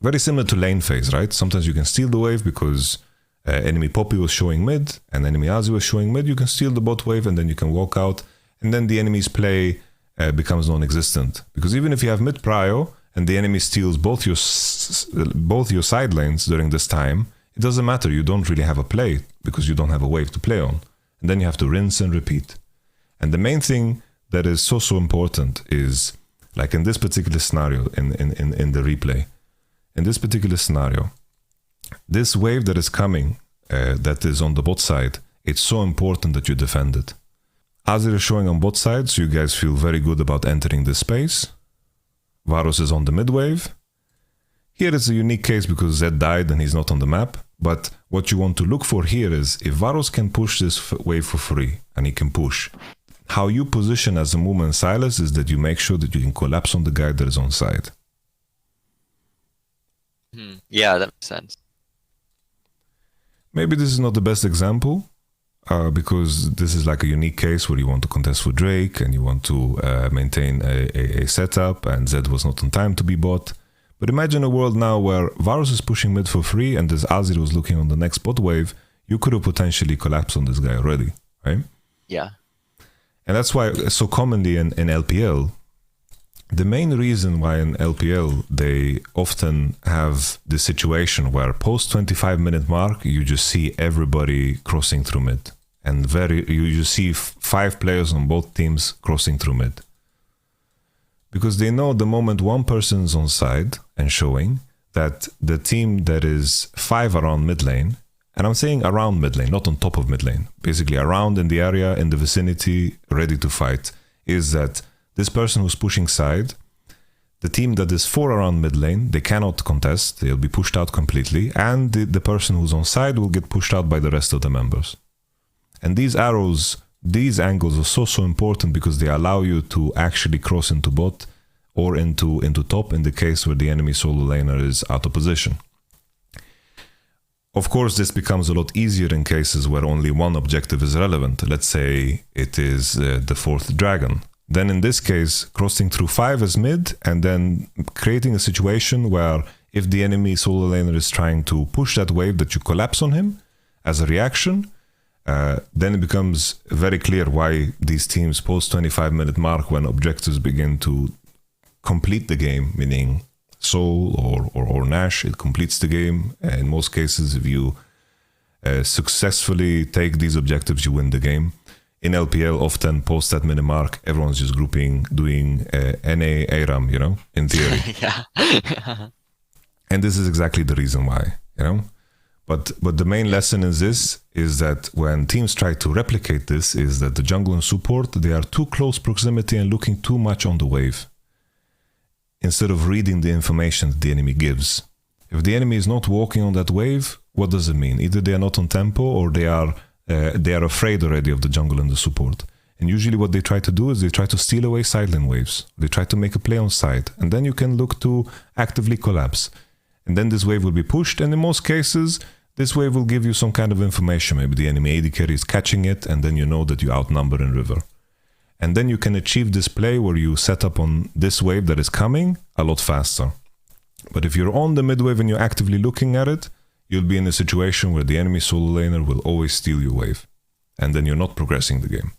Very similar to lane phase, right? Sometimes you can steal the wave because enemy Poppy was showing mid and enemy Azzy was showing mid. You can steal the bot wave and then you can walk out, and then the enemy's play becomes non-existent. Because even if you have mid prio and the enemy steals both your side lanes during this time, it doesn't matter. You don't really have a play because you don't have a wave to play on. And then you have to rinse and repeat. And the main thing that is so important is, like in this particular scenario, in the replay, in this particular scenario, this wave that is coming, that is on the bot side, it's so important that you defend it. Azir is showing on both sides, so you guys feel very good about entering this space. Varus is on the mid wave. Here it's a unique case because Zed died and he's not on the map. But what you want to look for here is if Varus can push this wave for free, and he can push, how you position as Amumu and Silas is that you make sure that you can collapse on the guy that is on side. Yeah, that makes sense. Maybe this is not the best example, because this is like a unique case where you want to contest for Drake and you want to maintain a setup, and Zed was not on time to be bought. But imagine a world now where Varus is pushing mid for free and this Azir was looking on the next bot wave. You could have potentially collapsed on this guy already, right? Yeah. And that's why so commonly in LPL, the main reason why in LPL they often have the situation where post 25-minute mark, you just see everybody crossing through mid. And you see 5 players on both teams crossing through mid. Because they know the moment one person is on side and showing, that the team that is 5 around mid lane, and I'm saying around mid lane, not on top of mid lane, basically around in the area, in the vicinity, ready to fight, is that this person who's pushing side, the team that is 4 around mid lane, they cannot contest, they'll be pushed out completely, and the person who's on side will get pushed out by the rest of the members. And these arrows, these angles are so important because they allow you to actually cross into bot or into top in the case where the enemy solo laner is out of position. Of course, this becomes a lot easier in cases where only one objective is relevant. Let's say it is the 4th dragon. Then in this case, crossing through 5 is mid and then creating a situation where if the enemy solo laner is trying to push that wave, that you collapse on him as a reaction. Then it becomes very clear why these teams post 25-minute mark, when objectives begin to complete the game, meaning Soul or Nash, it completes the game. In most cases, if you successfully take these objectives, you win the game. In LPL, often post that minute mark, everyone's just grouping, doing NA, ARAM, in theory. Yeah. And this is exactly the reason why, But the main lesson in this is that when teams try to replicate this, is that the jungle and support, they are too close proximity and looking too much on the wave, instead of reading the information that the enemy gives. If the enemy is not walking on that wave, what does it mean? Either they are not on tempo or they are afraid already of the jungle and the support. And usually what they try to do is they try to steal away sideline waves. They try to make a play on side, and then you can look to actively collapse. And then this wave will be pushed, and in most cases, this wave will give you some kind of information. Maybe the enemy AD carry is catching it, and then you know that you outnumber in river. And then you can achieve this play where you set up on this wave that is coming a lot faster. But if you're on the mid wave and you're actively looking at it, you'll be in a situation where the enemy solo laner will always steal your wave. And then you're not progressing the game.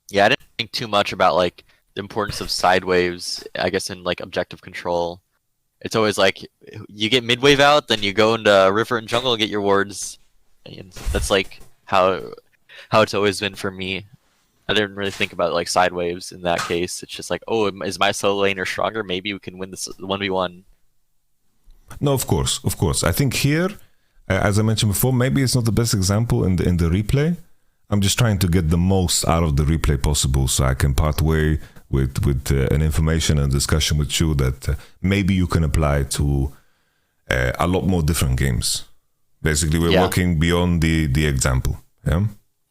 Yeah, I didn't think too much about like the importance of side waves, I guess, in like objective control. It's always like you get mid wave out, then you go into river and jungle and get your wards. And that's like how it's always been for me. I didn't really think about like side waves in that case. It's just like, oh, is my solo laner stronger? Maybe we can win this 1v1. No, of course. I think here, as I mentioned before, maybe it's not the best example in the replay. I'm just trying to get the most out of the replay possible, so I can part way with an information and discussion with you that maybe you can apply to a lot more different games. Basically, we're working beyond the example. Yeah.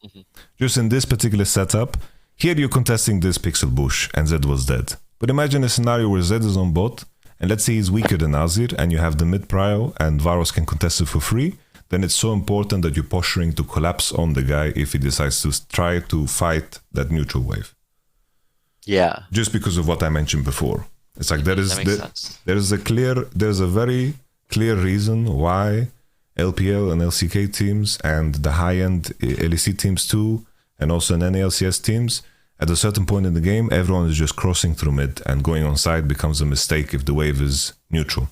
Mm-hmm. Just in this particular setup, here you're contesting this pixel bush, and Zed was dead. But imagine a scenario where Zed is on bot, and let's say he's weaker than Azir, and you have the mid prio, and Varus can contest it for free. Then it's so important that you're posturing to collapse on the guy if he decides to try to fight that neutral wave. Yeah. Just because of what I mentioned before. It's like there's a very clear reason why LPL and LCK teams and the high-end LEC teams too, and also in NALCS teams, at a certain point in the game, everyone is just crossing through mid, and going on side becomes a mistake if the wave is neutral.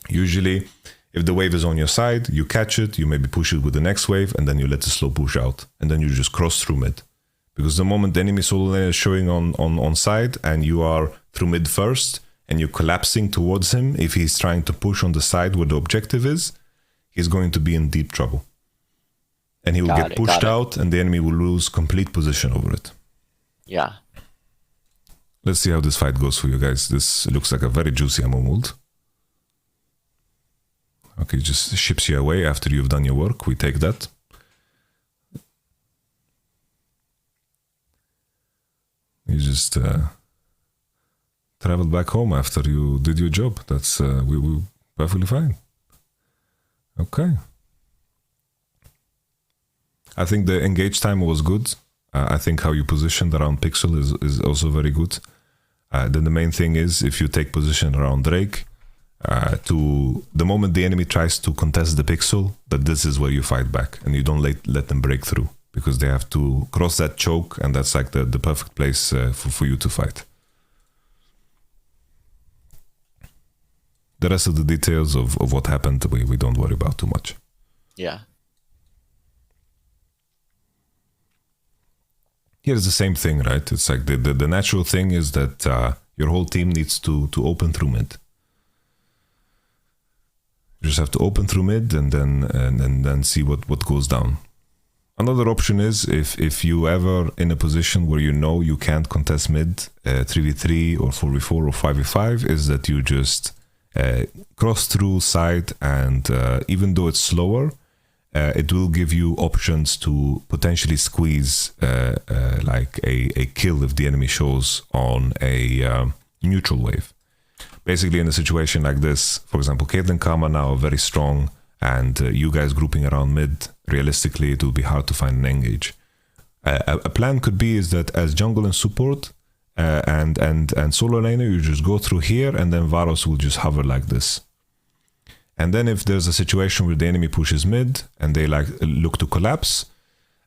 Usually, if the wave is on your side, you catch it, you maybe push it with the next wave, and then you let the slow push out, and then you just cross through mid. Because the moment the enemy solo lane is showing on side, and you are through mid first, and you're collapsing towards him, if he's trying to push on the side where the objective is, he's going to be in deep trouble. And he will get pushed out, and the enemy will lose complete position over it. Yeah. Let's see how this fight goes for you guys. This looks like a very juicy Amumu ult. Okay, just ships you away after you've done your work. We take that. You just traveled back home after you did your job. That's we were perfectly fine. Okay. I think the engage time was good. I think how you positioned around Pixel is also very good. Then the main thing is if you take position around Drake, to the moment the enemy tries to contest the Pixel, that this is where you fight back and you don't let them break through, because they have to cross that choke, and that's like the perfect place for you to fight. The rest of the details of what happened, we don't worry about too much. Yeah. Here's the same thing, right? It's like the natural thing is that your whole team needs to open through mid. You just have to open through mid and then see what goes down. Another option is if you ever in a position where you know you can't contest mid 3v3 or 4v4 or 5v5, is that you just cross through side, and even though it's slower, it will give you options to potentially squeeze like a kill if the enemy shows on a neutral wave. Basically, in a situation like this, for example, Caitlyn Karma now are very strong, and you guys grouping around mid, realistically, it will be hard to find an engage. A plan could be is that as jungle and support and solo laner, you just go through here, and then Varus will just hover like this. And then if there's a situation where the enemy pushes mid and they like look to collapse,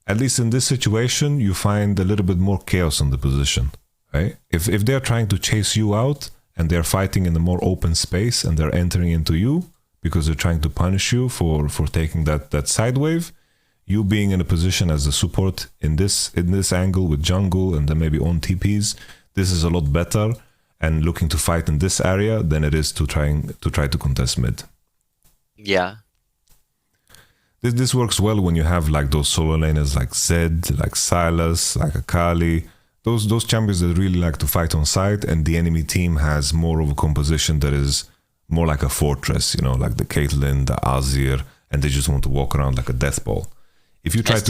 at least in this situation, you find a little bit more chaos on the position. Right? If they're trying to chase you out and they're fighting in a more open space and they're entering into you because they're trying to punish you for taking that side wave, you being in a position as a support in this angle with jungle and then maybe on TPs, this is a lot better and looking to fight in this area than it is to try to contest mid. Yeah. This works well when you have like those solo laners like Zed, like Silas, like Akali, those champions that really like to fight on side, and the enemy team has more of a composition that is more like a fortress, you know, like the Caitlyn, the Azir, and they just want to walk around like a death ball. If you try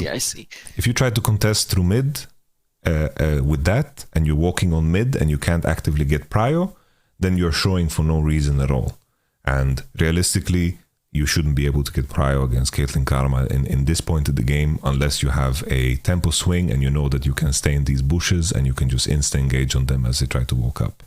if you try to contest through mid with that, and you're walking on mid and you can't actively get prio, then you're showing for no reason at all. And realistically, you shouldn't be able to get prio against Caitlyn Karma in this point of the game unless you have a tempo swing and you know that you can stay in these bushes and you can just insta-engage on them as they try to walk up.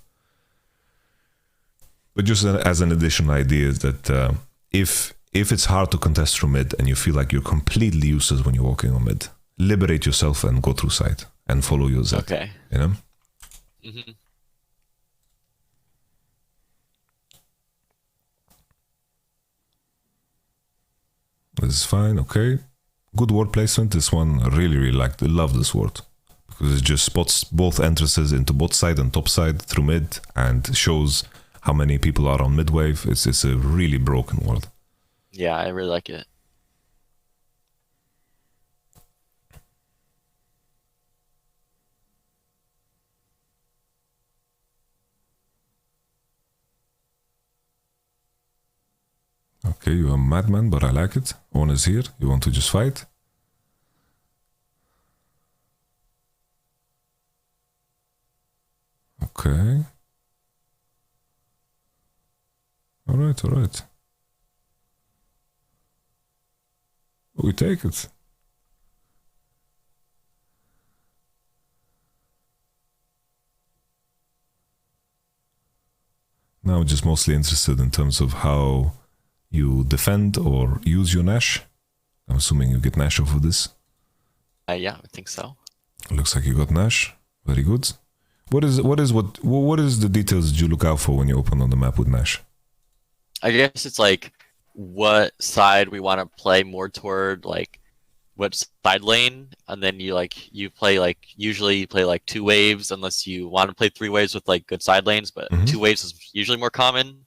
But just as an additional idea is that if it's hard to contest through mid and you feel like you're completely useless when you're walking on mid, liberate yourself and go through side and follow your Z. Okay. You know? Mm-hmm. This is fine, okay. Good ward placement. This one I really liked. I love this ward because it just spots both entrances into bot side and top side through mid and shows how many people are on mid wave. It's a really broken ward. Yeah, I really like it. Okay, you're a madman, but I like it. One is here. You want to just fight? Okay. All right. We take it. Now I'm just mostly interested in terms of how you defend or use your Nash. I'm assuming you get Nash off of this. Yeah, I think so. Looks like you got Nash. Very good. What is the details that you look out for when you open on the map with Nash? I guess it's like what side we want to play more toward, like what side lane, and then you play like usually you play like 2 waves unless you want to play 3 waves with like good side lanes, but 2 waves is usually more common.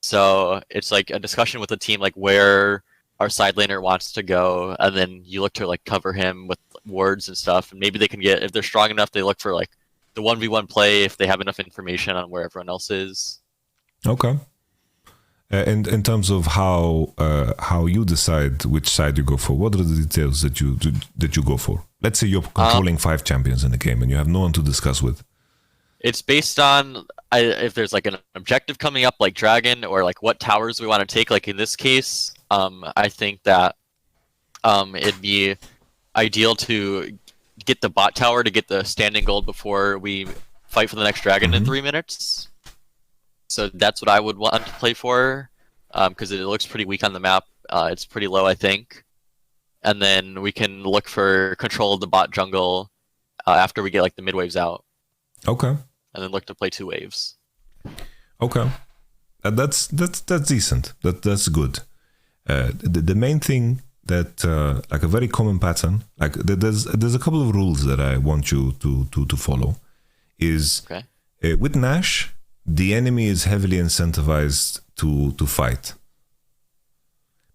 So it's like a discussion with the team like where our side laner wants to go, and then you look to like cover him with wards and stuff, and maybe they can get, if they're strong enough, they look for like the 1v1 play if they have enough information on where everyone else is. Okay. And in terms of how you decide which side you go for, what are the details that you go for? Let's say you're controlling 5 champions in the game and you have no one to discuss with. It's based on if there's like an objective coming up, like Dragon, or like what towers we want to take. Like in this case, I think that it'd be ideal to get the bot tower to get the standing gold before we fight for the next dragon in 3 minutes. So that's what I would want to play for, because it looks pretty weak on the map. It's pretty low, I think. And then we can look for control of the bot jungle after we get like the mid waves out. Okay. And then look to play 2 waves. Okay. That's decent. That's good. The main thing that like a very common pattern, like there's a couple of rules that I want you to follow. Is with Nash, the enemy is heavily incentivized to fight,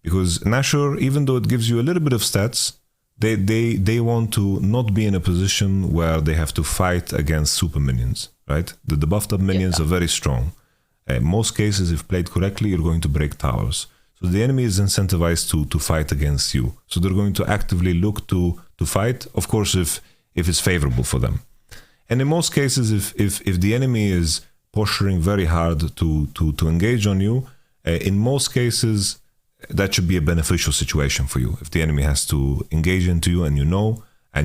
because Nashor, even though it gives you a little bit of stats, they want to not be in a position where they have to fight against super minions, right? The buffed up minions are very strong. In most cases, if played correctly, you're going to break towers. So the enemy is incentivized to fight against you. So they're going to actively look to fight, of course, if it's favorable for them. And in most cases, if the enemy is posturing very hard to engage on you, in most cases, that should be a beneficial situation for you. If the enemy has to engage into you and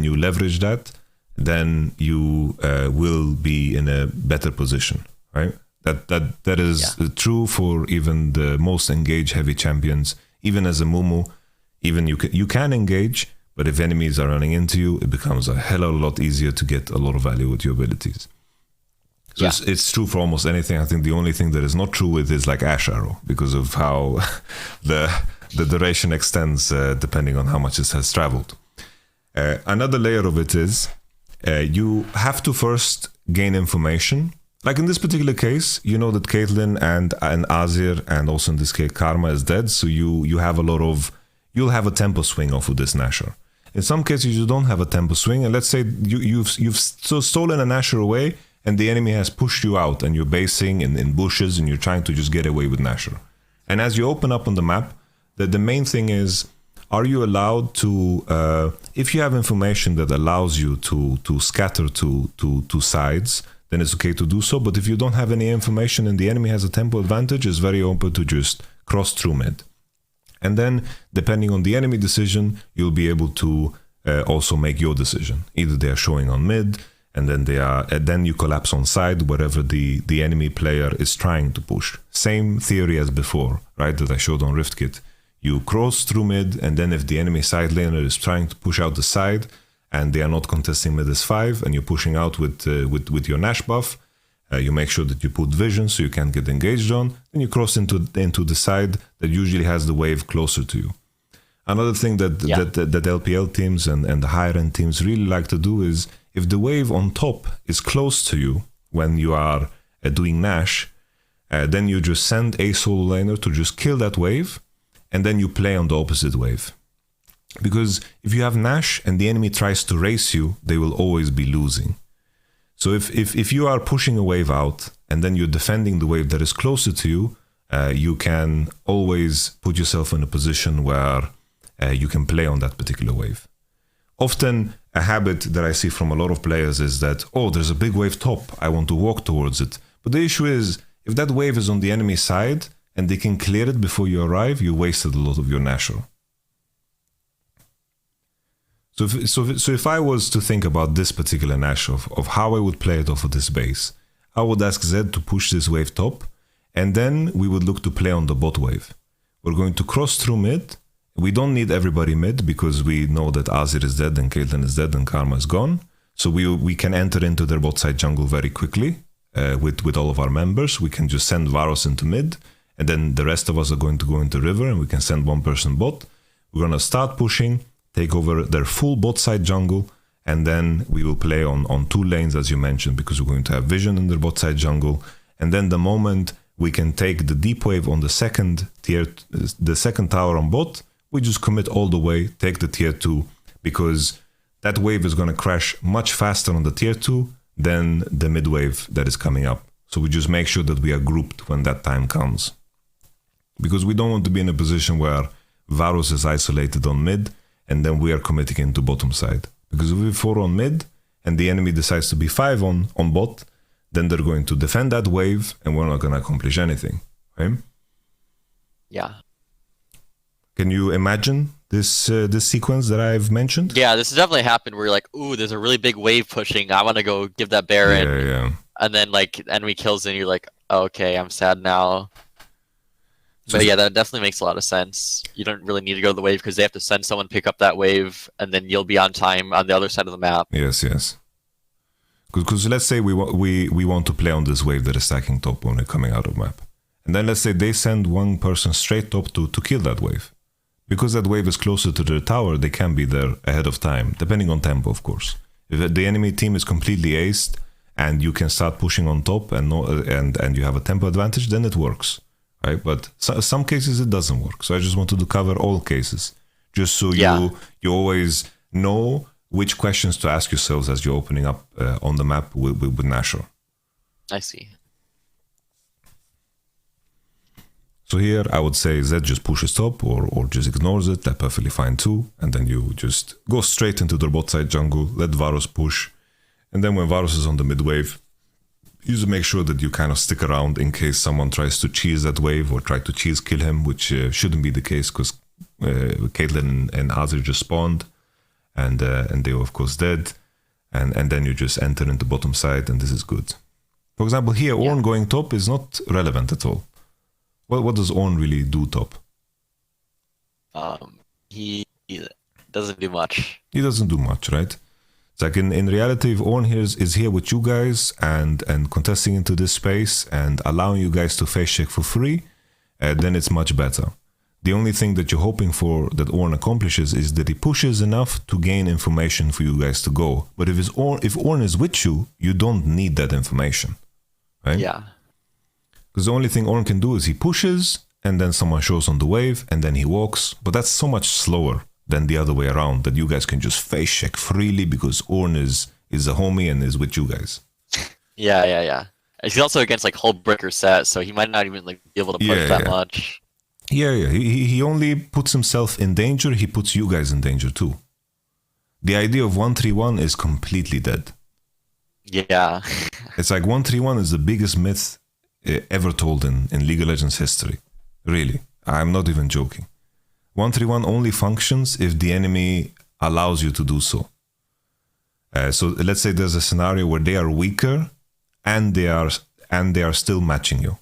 you leverage that, then you will be in a better position, right? That is true for even the most engage heavy champions. Even as a Amumu, even you can engage, but if enemies are running into you, it becomes a hell of a lot easier to get a lot of value with your abilities. So it's true for almost anything. I think the only thing that is not true with is like Ash Arrow, because of how the duration extends depending on how much it has traveled. Another layer of it is you have to first gain information. Like in this particular case, you know that Caitlyn and Azir, and also in this case Karma, is dead, so you'll have a tempo swing off of this Nashor. In some cases you don't have a tempo swing, and let's say you've stolen a Nashor away, and the enemy has pushed you out, and you're basing in bushes, and you're trying to just get away with Nashor. And as you open up on the map, the main thing is, are you allowed to, if you have information that allows you to scatter to sides, then it's okay to do so. But if you don't have any information and the enemy has a tempo advantage, it's very open to just cross through mid. And then, depending on the enemy decision, you'll be able to also make your decision. Either they are showing on mid, and then you collapse on side wherever the enemy player is trying to push. Same theory as before, right, that I showed on Riftkit. You cross through mid, and then if the enemy side laner is trying to push out the side, and they are not contesting mid as 5, and you're pushing out with your Nash buff, you make sure that you put vision so you can't get engaged on, then you cross into the side that usually has the wave closer to you. Another thing that LPL teams and the higher end teams really like to do is, if the wave on top is close to you when you are doing Nash, then you just send a solo laner to just kill that wave, and then you play on the opposite wave. Because if you have Nash and the enemy tries to race you, they will always be losing. So if you are pushing a wave out and then you're defending the wave that is closer to you, you can always put yourself in a position where you can play on that particular wave. Often, a habit that I see from a lot of players is that, oh, there's a big wave top, I want to walk towards it. But the issue is, if that wave is on the enemy side and they can clear it before you arrive, you wasted a lot of your natural. So if I was to think about this particular natural of how I would play it off of this base, I would ask Zed to push this wave top, and then we would look to play on the bot wave. We're going to cross through mid. We don't need everybody mid because we know that Azir is dead and Caitlyn is dead and Karma is gone. So we can enter into their bot side jungle very quickly with all of our members. We can just send Varus into mid, and then the rest of us are going to go into river, and we can send one person bot. We're going to start pushing, take over their full bot side jungle, and then we will play on 2 lanes, as you mentioned, because we're going to have vision in their bot side jungle. And then the moment we can take the deep wave on the second tier, the second tower on bot, we just commit all the way, take the tier 2, because that wave is going to crash much faster on the tier 2 than the mid wave that is coming up. So we just make sure that we are grouped when that time comes. Because we don't want to be in a position where Varus is isolated on mid, and then we are committing into bottom side. Because if we 4 on mid, and the enemy decides to be 5 on bot, then they're going to defend that wave, and we're not going to accomplish anything. Right? Yeah. Can you imagine this sequence that I've mentioned? Yeah, this has definitely happened where you're like, ooh, there's a really big wave pushing. I want to go give that Baron. Yeah. And then, like, enemy kills and you're like, oh, okay, I'm sad now. So But yeah, that definitely makes a lot of sense. You don't really need to go to the wave because they have to send someone pick up that wave, and then you'll be on time on the other side of the map. Yes. Because let's say we want to play on this wave that is stacking top when we're coming out of map. And then let's say they send one person straight top to kill that wave. Because that wave is closer to their tower, they can be there ahead of time, depending on tempo, of course. If the enemy team is completely aced and you can start pushing on top and you have a tempo advantage, then it works. Right? But some cases it doesn't work. So I just wanted to cover all cases, just so you always know which questions to ask yourselves as you're opening up on the map with Nashor. I see. So here I would say Zed just pushes top or just ignores it. That's perfectly fine too. And then you just go straight into their bot side jungle, let Varus push. And then when Varus is on the mid wave, you just make sure that you kind of stick around in case someone tries to cheese that wave or try to cheese kill him, which shouldn't be the case because Caitlyn and Azir just spawned and they were of course dead. And then you just enter into bottom side and this is good. For example, here Ornn going top is not relevant at all. What does Ornn really do top? He doesn't do much. He doesn't do much, right? It's like in reality, if Ornn here is here with you guys and contesting into this space and allowing you guys to face check for free, then it's much better. The only thing that you're hoping for that Ornn accomplishes is that he pushes enough to gain information for you guys to go. But if Ornn is with you, you don't need that information, right? Yeah. Because the only thing Ornn can do is he pushes, and then someone shows on the wave, and then he walks. But that's so much slower than the other way around, that you guys can just face check freely because Ornn is a homie and is with you guys. Yeah. He's also against like Hullbreaker set, so he might not even like be able to push that much. Yeah. He only puts himself in danger, he puts you guys in danger too. The idea of 1-3-1 is completely dead. Yeah. It's like 1-3-1 is the biggest myth ever told in League of Legends history. Really. I'm not even joking. 1-3-1 only functions if the enemy allows you to do so. So let's say there's a scenario where they are weaker and they are still matching you.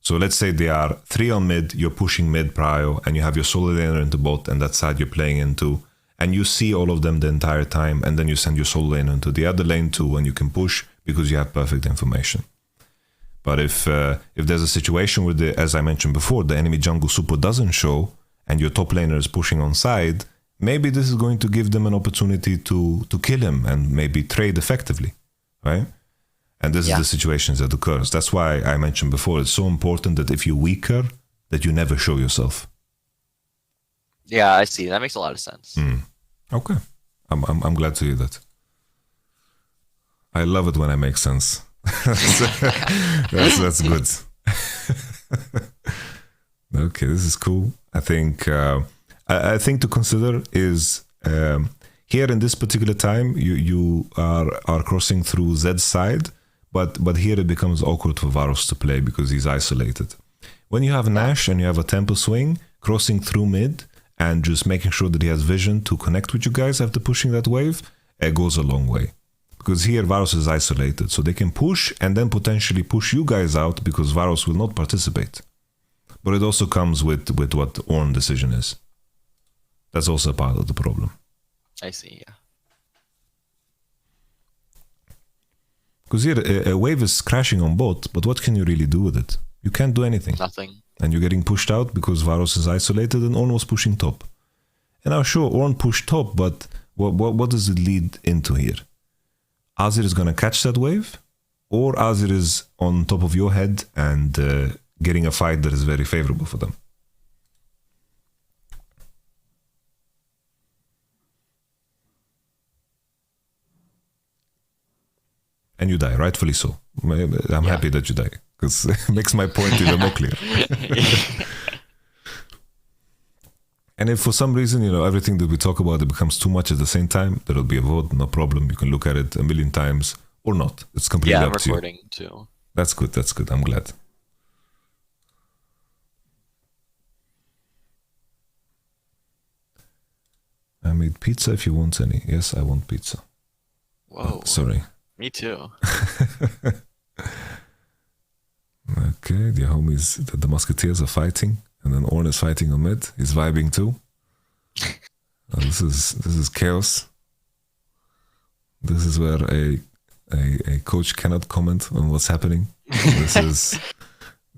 So let's say they are 3 on mid, you're pushing mid prio, and you have your solo laner into bot, and that side you're playing into, and you see all of them the entire time, and then you send your solo laner into the other lane too, and you can push because you have perfect information. But if there's a situation where, as I mentioned before, the enemy jungle super doesn't show, and your top laner is pushing on side, maybe this is going to give them an opportunity to kill him and maybe trade effectively, right? And this is the situations that occurs. That's why I mentioned before, it's so important that if you're weaker, that you never show yourself. Yeah, I see. That makes a lot of sense. Okay. I'm glad to hear that. I love it when I make sense. that's good. Okay, this is cool. I think to consider is Here in this particular time, you are crossing through Zed's side, but here it becomes awkward for Varus to play because he's isolated. When you have Nash and you have a tempo swing, crossing through mid and just making sure that he has vision to connect with you guys after pushing that wave, it goes a long way. Because here Varus is isolated, so they can push and then potentially push you guys out because Varus will not participate. But it also comes with what Ornn decision is. That's also part of the problem. I see, yeah. Because here a wave is crashing on bot, but what can you really do with it? You can't do anything. Nothing. And you're getting pushed out because Varus is isolated and Ornn was pushing top. And now sure, Ornn pushed top, but what does it lead into here? Azir is going to catch that wave, or Azir is on top of your head and getting a fight that is very favorable for them. And you die, rightfully so. I'm happy that you die, because it makes my point even more clear. And if for some reason, everything that we talk about, it becomes too much at the same time, there'll be a vote, no problem. You can look at it a million times or not. It's completely up to you. Yeah, I'm recording too. That's good. I'm glad. I made pizza if you want any. Yes, I want pizza. Whoa. Oh, sorry. Me too. Okay, the homies, the musketeers are fighting. And then Ornn is fighting on mid. He's vibing too. This is chaos. This is where a coach cannot comment on what's happening. This is,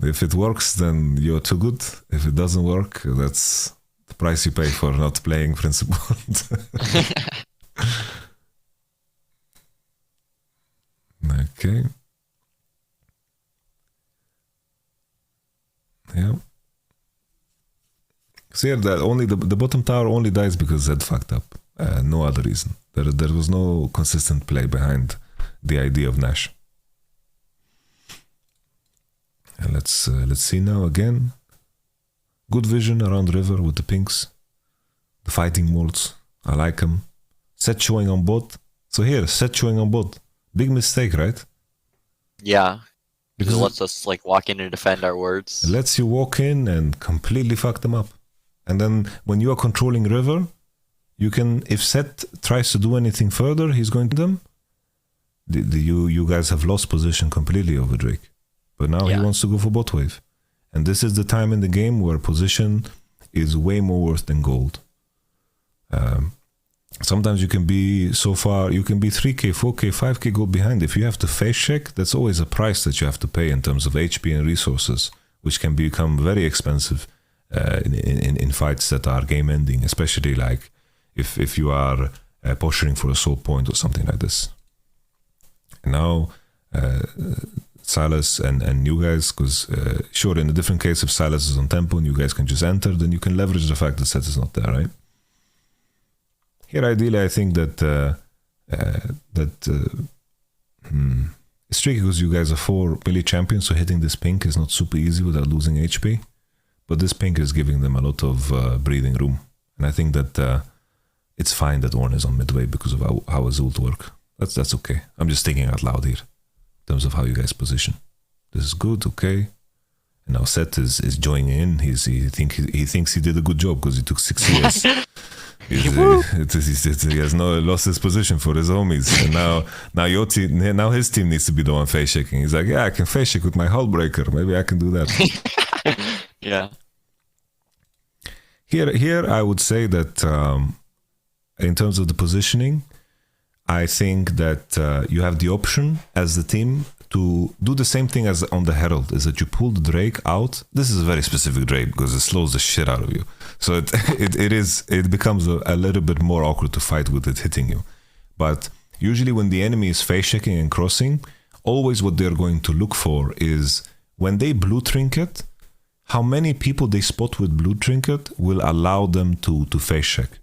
if it works, then you're too good. If it doesn't work, that's the price you pay for not playing Principle. Okay. Yeah. So yeah, that only the bottom tower only dies because Zed fucked up. No other reason. There was no consistent play behind the idea of Nash. And let's see now again. Good vision around river with the pinks, the fighting molds. I like them. Set showing on bot. So here, set showing on bot. Big mistake, right? Yeah. Because it lets us walk in and defend our words. It lets you walk in and completely fuck them up. And then when you are controlling river, you can, if Set tries to do anything further, he's going to them. You guys have lost position completely over Drake. But now he wants to go for bot wave. And this is the time in the game where position is way more worth than gold. Sometimes you can be 3k, 4k, 5k gold behind. If you have to face check, that's always a price that you have to pay in terms of HP and resources, which can become very expensive in fights that are game ending, especially like if you are posturing for a soul point or something like this. And now Silas and you guys, because sure, in a different case, if Silas is on tempo and you guys can just enter, then you can leverage the fact that Set is not there, right? Here, ideally, I think that it's tricky because you guys are 4 melee champions, so hitting this pink is not super easy without losing HP. But this pink is giving them a lot of breathing room. And I think that it's fine that Ornn is on midway because of how his ult work. That's okay. I'm just thinking out loud here in terms of how you guys position. This is good, okay. And now Set is joining in. He thinks he did a good job because he took 6 years. He has not lost his position for his homies. And now your team, now his team needs to be the one face shaking. He's like, yeah, I can face shake with my hull breaker. Maybe I can do that. Yeah. Here, I would say that in terms of the positioning, I think that you have the option as the team to do the same thing as on the Herald, is that you pull the Drake out. This is a very specific Drake because it slows the shit out of you. So it becomes a little bit more awkward to fight with it hitting you. But usually when the enemy is face checking and crossing, always what they're going to look for is when they blue trinket, how many people they spot with blue trinket will allow them to face check.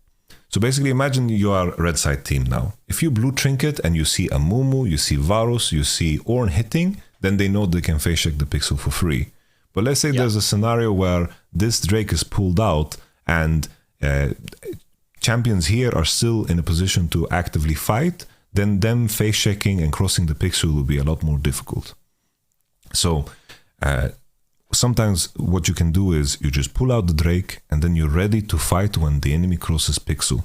So basically imagine you are red side team now. If you blue trinket and you see Amumu, you see Varus, you see Ornn hitting, then they know they can face check the pixel for free. But let's say there's a scenario where this Drake is pulled out and champions here are still in a position to actively fight, then them face checking and crossing the pixel will be a lot more difficult. So sometimes what you can do is you just pull out the Drake and then you're ready to fight when the enemy crosses pixel.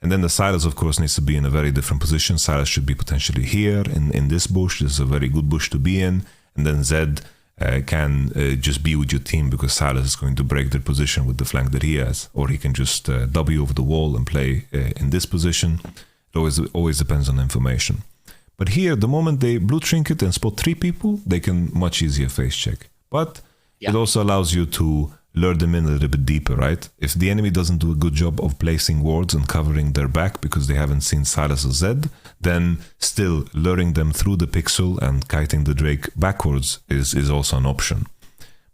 And then the Silas, of course, needs to be in a very different position. Silas should be potentially here in this bush. This is a very good bush to be in. And then Zed can just be with your team because Silas is going to break their position with the flank that he has. Or he can just W over the wall and play in this position. It always depends on information. But here, the moment they blue trinket and spot 3 people, they can much easier face check. But it also allows you to lure them in a little bit deeper, right? If the enemy doesn't do a good job of placing wards and covering their back because they haven't seen Silas or Zed, then still luring them through the pixel and kiting the Drake backwards is also an option.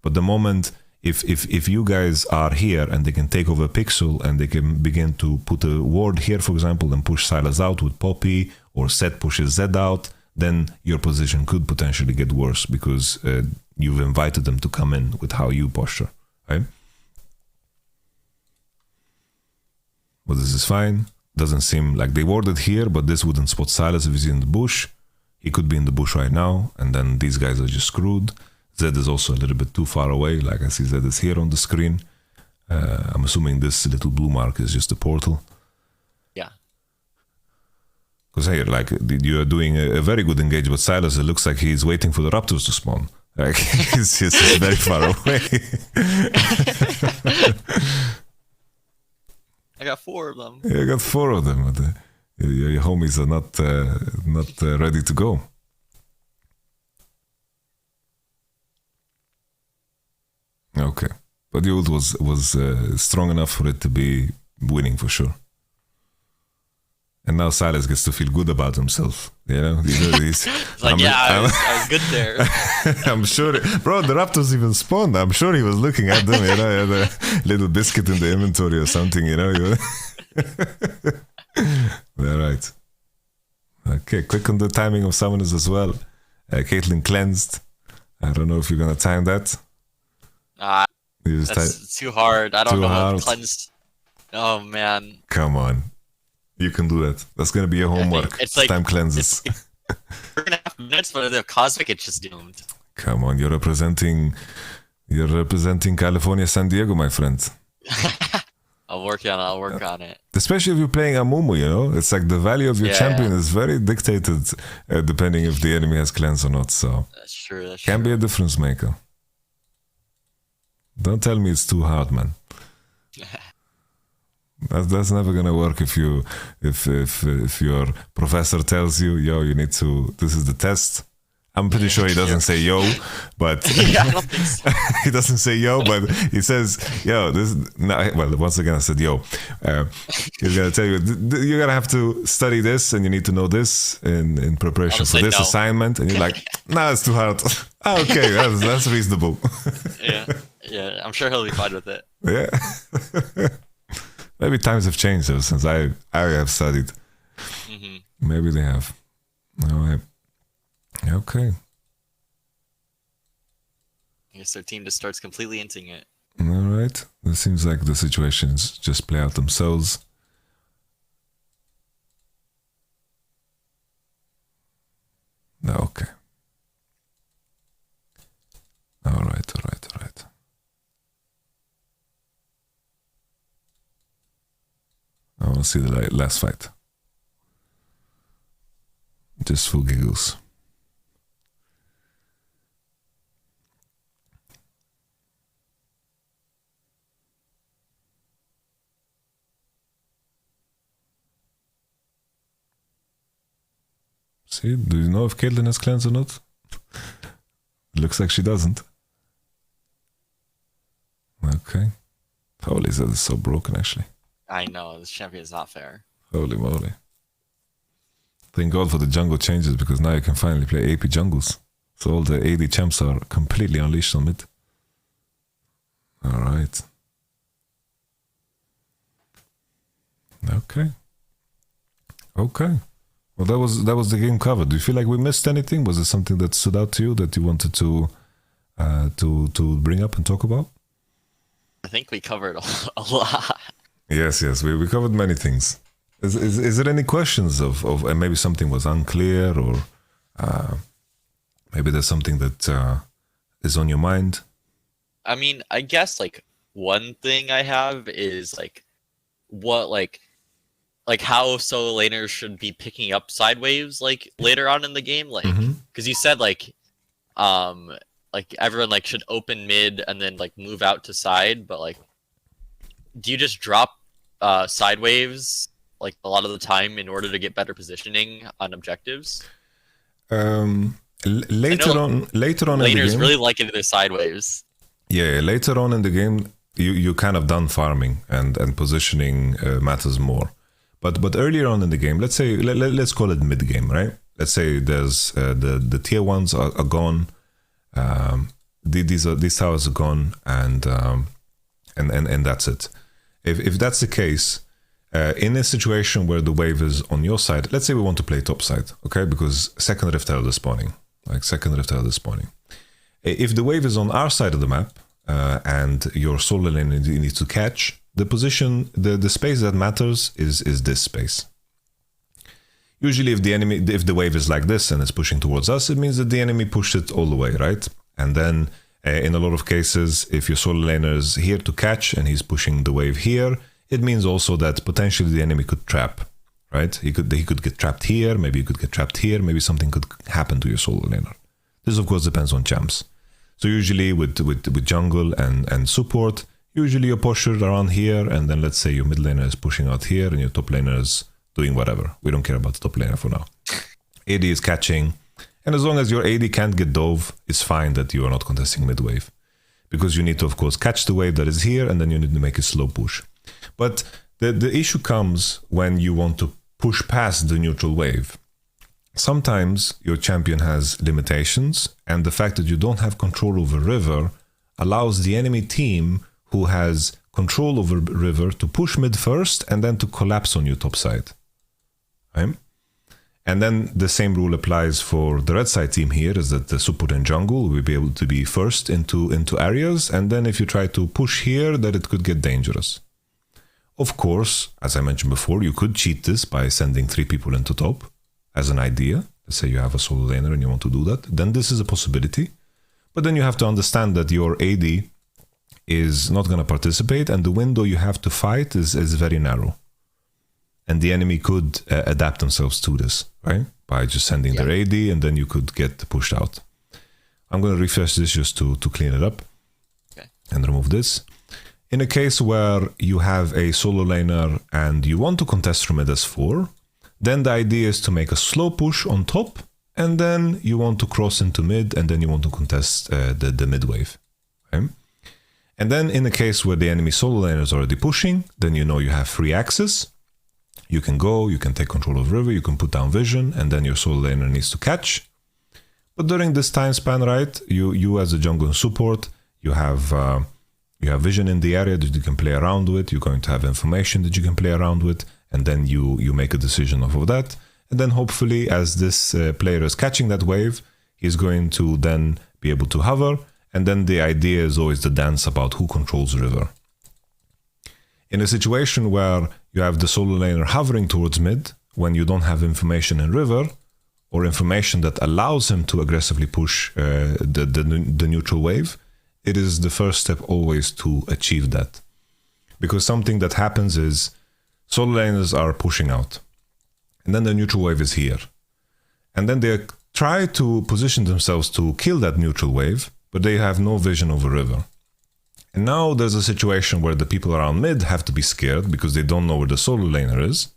But the moment, if you guys are here and they can take over pixel and they can begin to put a ward here, for example, and push Silas out with Poppy, or Set pushes Zed out, then your position could potentially get worse because you've invited them to come in with how you posture, right? But this is fine. Doesn't seem like they warded here, but this wouldn't spot Silas if he's in the bush. He could be in the bush right now, and then these guys are just screwed. Zed is also a little bit too far away. Like I see Zed is here on the screen. I'm assuming this little blue mark is just a portal. Yeah. Because here, like, you are doing a very good engage with Silas. It looks like he's waiting for the raptors to spawn. Like, he's very far away. I got 4 of them. Yeah, I got 4 of them. But, your homies are not ready to go. Okay. But the ult was strong enough for it to be winning for sure. And now Silas gets to feel good about himself. You know, he's like, I was good there. I'm sure, bro, the raptors even spawned. I'm sure he was looking at them, you know, he had a little biscuit in the inventory or something, you know. All right. Okay, quick on the timing of summoners as well. Caitlyn cleansed. I don't know if you're going to time that. That's too hard. I don't know how to cleanse. Oh, man. Come on. You can do that. That's going to be your homework. It's like time cleanses. 3.5 minutes, but the Cosmic, it's just doomed. Come on, you're representing California, San Diego, my friend. I'll work on it. Especially if you're playing Amumu, you know? It's like the value of your champion is very dictated depending if the enemy has cleanse or not. So that's true. Can be a difference maker. Don't tell me it's too hard, man. That's never gonna work if your professor tells you, yo, you need to, this is the test. I'm pretty sure he doesn't say yo, but I don't think so. he doesn't say yo, but he says, yo, this. No, well, once again, I said yo. He's gonna tell you, you're gonna have to study this, and you need to know this in preparation for this assignment. And you're like, nah, it's too hard. Okay, that's reasonable. yeah, I'm sure he'll be fine with it. Yeah. Maybe times have changed ever since I have studied. Mm-hmm. Maybe they have. All right. Okay. I guess their team just starts completely inting it. All right. It seems like the situations just play out themselves. Okay. All right. I want to see the last fight. Just for giggles. See, do you know if Caitlyn has cleanse or not? Looks like she doesn't. Okay. Holy, that is so broken, actually. I know, this champion is not fair. Holy moly. Thank God for the jungle changes, because now you can finally play AP jungles. So all the AD champs are completely unleashed on mid. Alright. Okay. Well, that was the game covered. Do you feel like we missed anything? Was there something that stood out to you that you wanted to bring up and talk about? I think we covered a lot. Yes, yes, we covered many things. Is there any questions of maybe something was unclear, or maybe there's something that is on your mind? I mean, I guess like one thing I have is like what like how solo laners should be picking up side waves like later on in the game, like because you said like everyone like should open mid and then like move out to side, but like do you just drop side waves like a lot of the time in order to get better positioning on objectives? Later on in the Laners game, really like it in the side waves. yeah, later on in the game, you kind of done farming and positioning matters more. But earlier on in the game, let's say let's call it mid game, right? Let's say there's the tier ones are gone, these towers are gone, and that's it. If that's the case, in a situation where the wave is on your side, let's say we want to play top side, okay? Because second rift herald is spawning, If the wave is on our side of the map and your solo lane needs to catch, the position, the space that matters is this space. Usually if the wave is like this and it's pushing towards us, it means that the enemy pushed it all the way, right? And then in a lot of cases, if your solo laner is here to catch and he's pushing the wave here, it means also that potentially the enemy could trap, right? He could get trapped here, maybe he could get trapped here, maybe something could happen to your solo laner. This of course depends on champs. So usually with jungle and support, usually you push it around here, and then let's say your mid laner is pushing out here and your top laner is doing whatever. We don't care about the top laner for now. AD is catching, and as long as your AD can't get dove, it's fine that you are not contesting mid wave. Because you need to of course catch the wave that is here, and then you need to make a slow push. But the issue comes when you want to push past the neutral wave. Sometimes your champion has limitations, and the fact that you don't have control over river allows the enemy team who has control over river to push mid first and then to collapse on your top side. Right? And then the same rule applies for the red side team here, is that the support and jungle will be able to be first into areas, and then if you try to push here, that it could get dangerous. Of course, as I mentioned before, you could cheat this by sending 3 people into top as an idea. Let's say you have a solo laner and you want to do that, then this is a possibility. But then you have to understand that your AD is not going to participate, and the window you have to fight is very narrow. And the enemy could adapt themselves to this, right? By just sending their AD, and then you could get pushed out. I'm going to refresh this just to clean it up and remove this. In a case where you have a solo laner and you want to contest from mid S4, then the idea is to make a slow push on top, and then you want to cross into mid, and then you want to contest the mid wave. Okay? And then in a case where the enemy solo laner is already pushing, then you know you have free access. You can go, you can take control of river, you can put down vision, and then your solo laner needs to catch. But during this time span, right, you as a jungle and support, you have vision in the area that you can play around with. You're going to have information that you can play around with, and then you make a decision off of that. And then hopefully, as this player is catching that wave, he's going to then be able to hover. And then the idea is always the dance about who controls river. In a situation where you have the solo laner hovering towards mid, when you don't have information in river, or information that allows him to aggressively push the neutral wave, it is the first step always to achieve that. Because something that happens is solo laners are pushing out, and then the neutral wave is here. And then they try to position themselves to kill that neutral wave, but they have no vision over river. And now there's a situation where the people around mid have to be scared because they don't know where the solo laner is.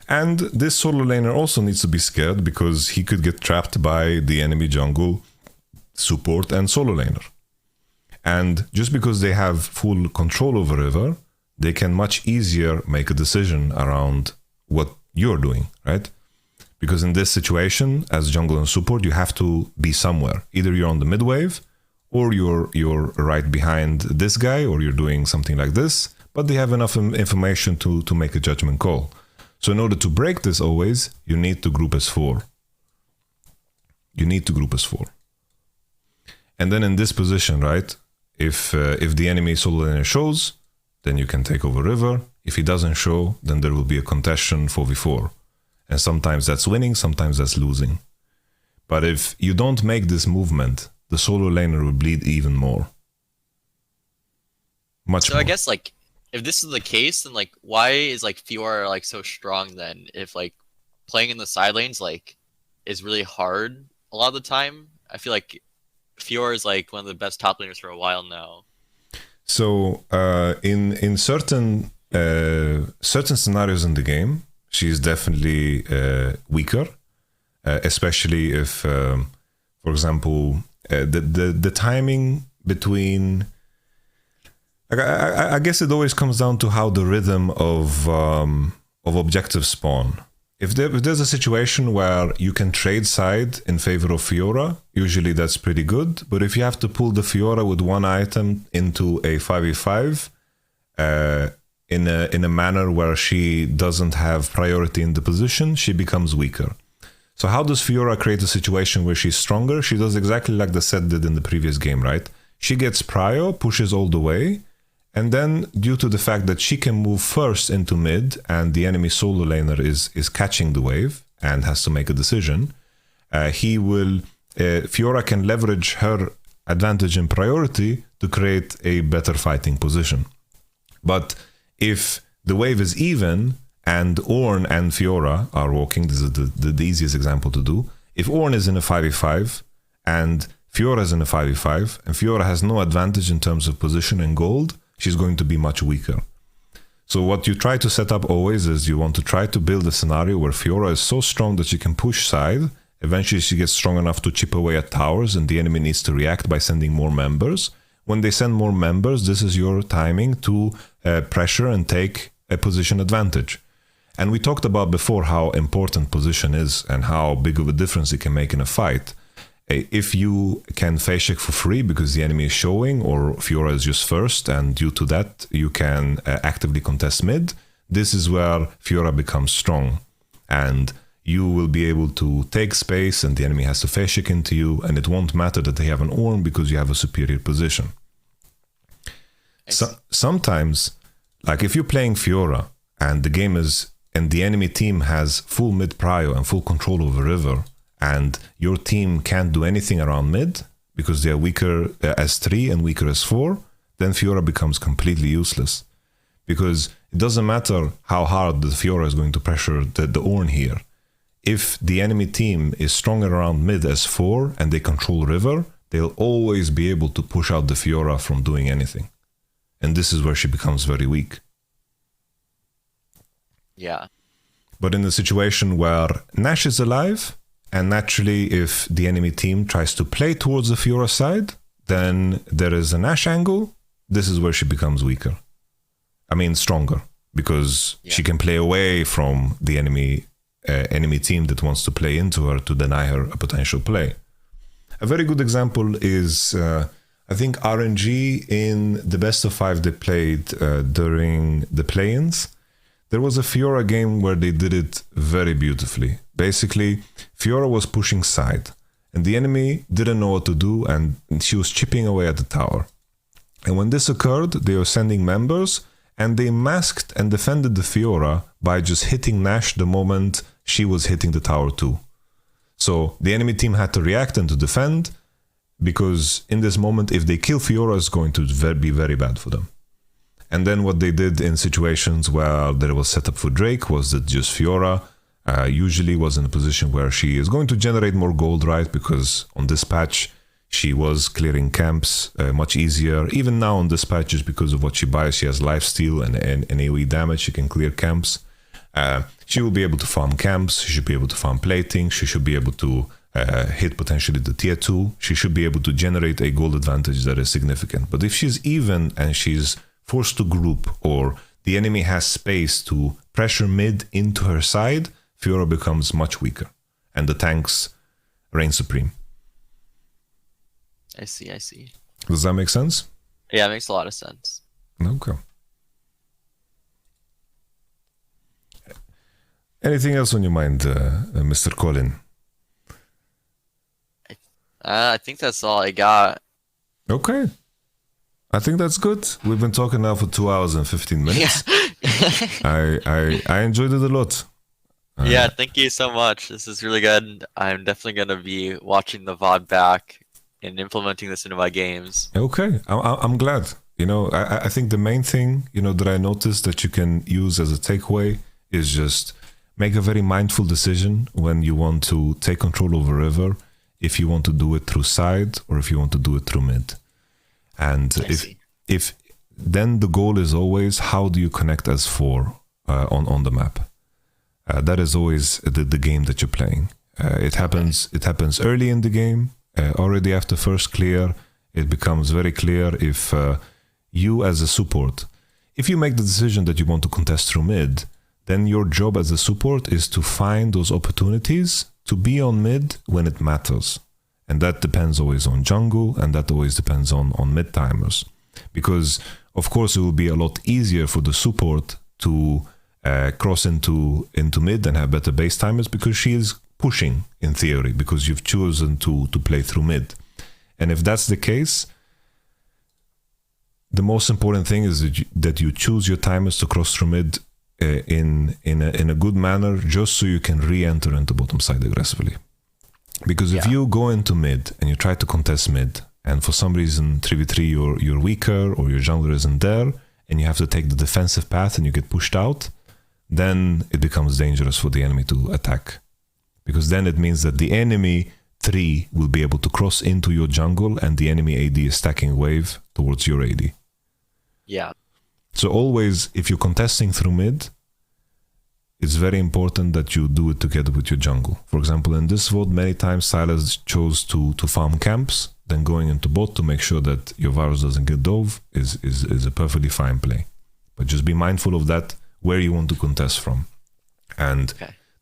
And this solo laner also needs to be scared because he could get trapped by the enemy jungle, support, and solo laner. And just because they have full control over river, they can much easier make a decision around what you're doing, right? Because in this situation, as jungle and support, you have to be somewhere. Either you're on the mid wave, or you're right behind this guy, or you're doing something like this, but they have enough information to make a judgment call. So in order to break this always, you need to group as 4. You need to group as 4. And then in this position, right, if the enemy solo laner shows, then you can take over river, If he doesn't show, then there will be a contestation 4v4. And sometimes that's winning, sometimes that's losing. But if you don't make this movement, the solo laner will bleed even more. Much more. I guess like if this is the case, then like why is like Fiora like so strong then? If like playing in the side lanes like is really hard a lot of the time. I feel like Fiora is like one of the best top laners for a while now. So in certain scenarios in the game, she's definitely weaker, especially if, for example, the timing between. I guess it always comes down to how the rhythm of objective spawn. If there's a situation where you can trade side in favor of Fiora, usually that's pretty good. But if you have to pull the Fiora with one item into a 5v5 in a manner where she doesn't have priority in the position, she becomes weaker. So how does Fiora create a situation where she's stronger? She does exactly like the set did in the previous game, right? She gets prio, pushes all the way, and then due to the fact that she can move first into mid and the enemy solo laner is catching the wave and has to make a decision, Fiora can leverage her advantage in priority to create a better fighting position. But if the wave is even and Ornn and Fiora are walking, this is the easiest example to do. If Ornn is in a 5v5 and Fiora is in a 5v5 and Fiora has no advantage in terms of position and gold, she's going to be much weaker. So what you try to set up always is you want to try to build a scenario where Fiora is so strong that she can push side. Eventually she gets strong enough to chip away at towers and the enemy needs to react by sending more members. When they send more members, this is your timing to pressure and take a position advantage. And we talked about before how important position is and how big of a difference it can make in a fight. If you can phase check for free because the enemy is showing or Fiora is just first and due to that you can actively contest mid, this is where Fiora becomes strong and you will be able to take space and the enemy has to phase check into you and it won't matter that they have an Ornn because you have a superior position. So, sometimes, like if you're playing Fiora and the game is and the enemy team has full mid prio and full control over river, and your team can't do anything around mid because they are weaker as 3 and weaker as 4, then Fiora becomes completely useless. Because it doesn't matter how hard the Fiora is going to pressure the Ornn here. If the enemy team is stronger around mid as 4 and they control river, they'll always be able to push out the Fiora from doing anything. And this is where she becomes very weak. Yeah. But in a situation where Nash is alive, and naturally, if the enemy team tries to play towards the Fiora side, then there is a Nash angle. This is where she becomes weaker. I mean, stronger, because she can play away from the enemy team that wants to play into her to deny her a potential play. A very good example is, I think, RNG in the best of 5 they played during the play-ins. There was a Fiora game where they did it very beautifully. Basically, Fiora was pushing side, and the enemy didn't know what to do, and she was chipping away at the tower. And when this occurred, they were sending members, and they masked and defended the Fiora by just hitting Nash the moment she was hitting the tower too. So the enemy team had to react and to defend, because in this moment, if they kill Fiora, it's going to be very bad for them. And then what they did in situations where there was setup for Drake was that just Fiora usually was in a position where she is going to generate more gold, right? Because on this patch, she was clearing camps much easier. Even now on this patch, just because of what she buys, she has lifesteal and AoE damage, she can clear camps. She will be able to farm camps, she should be able to farm plating, she should be able to hit potentially the tier 2. She should be able to generate a gold advantage that is significant. But if she's even and she's forced to group or the enemy has space to pressure mid into her side, Fiora becomes much weaker and the tanks reign supreme. I see. Does that make sense? Yeah, it makes a lot of sense. Okay. Anything else on your mind, Mr. Colin? I think that's all I got. Okay. I think that's good. We've been talking now for 2 hours and 15 minutes. I enjoyed it a lot. Yeah, thank you so much. This is really good. I'm definitely gonna be watching the VOD back and implementing this into my games. Okay, I'm glad. You know, I think the main thing, you know, that I noticed that you can use as a takeaway is just make a very mindful decision when you want to take control over river, if you want to do it through side or if you want to do it through mid. And if then the goal is always how do you connect as four on the map. That is always the game that you're playing. It happens early in the game. Already after first clear, it becomes very clear if you as a support, if you make the decision that you want to contest through mid, then your job as a support is to find those opportunities to be on mid when it matters. And that depends always on jungle, and that always depends on mid timers. Because, of course, it will be a lot easier for the support to cross into mid and have better base timers because she is pushing, in theory, because you've chosen to play through mid. And if that's the case, the most important thing is that you choose your timers to cross through mid in a good manner, just so you can re-enter into bottom side aggressively. Because if you go into mid and you try to contest mid, and for some reason 3v3 you're weaker or your jungler isn't there, and you have to take the defensive path and you get pushed out, then it becomes dangerous for the enemy to attack. Because then it means that the enemy 3 will be able to cross into your jungle and the enemy AD is stacking wave towards your AD. Yeah. So always, if you're contesting through mid, it's very important that you do it together with your jungle. For example, in this VOD, many times Silas chose to farm camps, then going into bot to make sure that your Varus doesn't get dove is a perfectly fine play. But just be mindful of that, where you want to contest from. And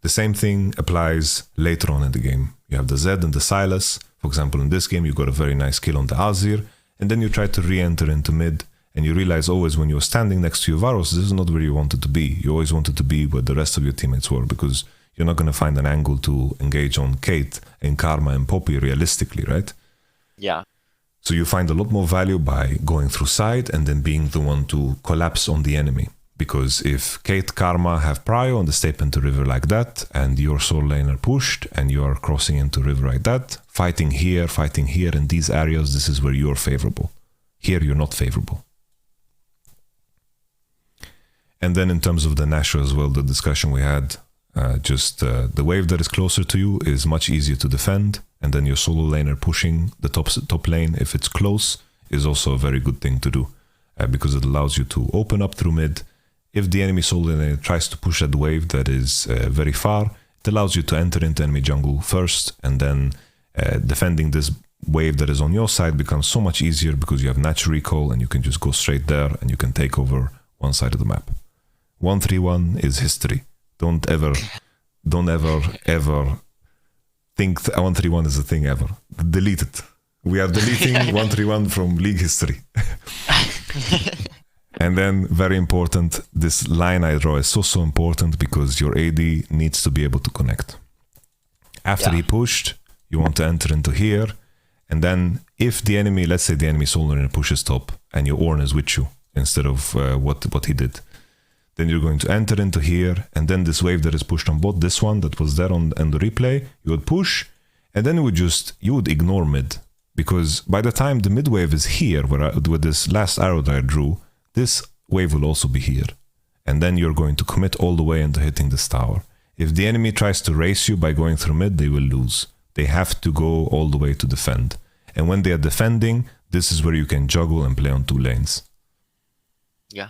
the same thing applies later on in the game. You have the Zed and the Silas. For example, in this game, you got a very nice kill on the Azir, and then you try to re-enter into mid, and you realize always when you're standing next to your Varus, this is not where you wanted to be. You always wanted to be where the rest of your teammates were, because you're not going to find an angle to engage on Kate and Karma and Poppy realistically, right? Yeah. So you find a lot more value by going through side and then being the one to collapse on the enemy. Because if Kate, Karma have prio and they step into river like that, and your soul laner pushed and you are crossing into river like that, fighting here in these areas, this is where you're favorable. Here you're not favorable. And then in terms of the Nashor as well, the discussion we had, the wave that is closer to you is much easier to defend, and then your solo laner pushing the top lane, if it's close, is also a very good thing to do, because it allows you to open up through mid. If the enemy solo laner tries to push that wave that is very far, it allows you to enter into enemy jungle first, and then defending this wave that is on your side becomes so much easier because you have natural recall and you can just go straight there and you can take over one side of the map. 1-3-1 is history. Don't ever think 1-3-1 is a thing ever. Delete it. We are deleting 1-3-1 from league history. And then, very important, this line I draw is so important because your AD needs to be able to connect. After he pushed, you want to enter into here, and then if the enemy, let's say the enemy solo laner pushes top and your Ornn is with you instead of what he did, then you're going to enter into here, and then this wave that is pushed on bot, this one that was there on the replay, you would push, and then you would ignore mid, because by the time the mid wave is here, with this last arrow that I drew, this wave will also be here, and then you're going to commit all the way into hitting this tower. If the enemy tries to race you by going through mid, they will lose. They have to go all the way to defend, and when they are defending, this is where you can juggle and play on two lanes. Yeah.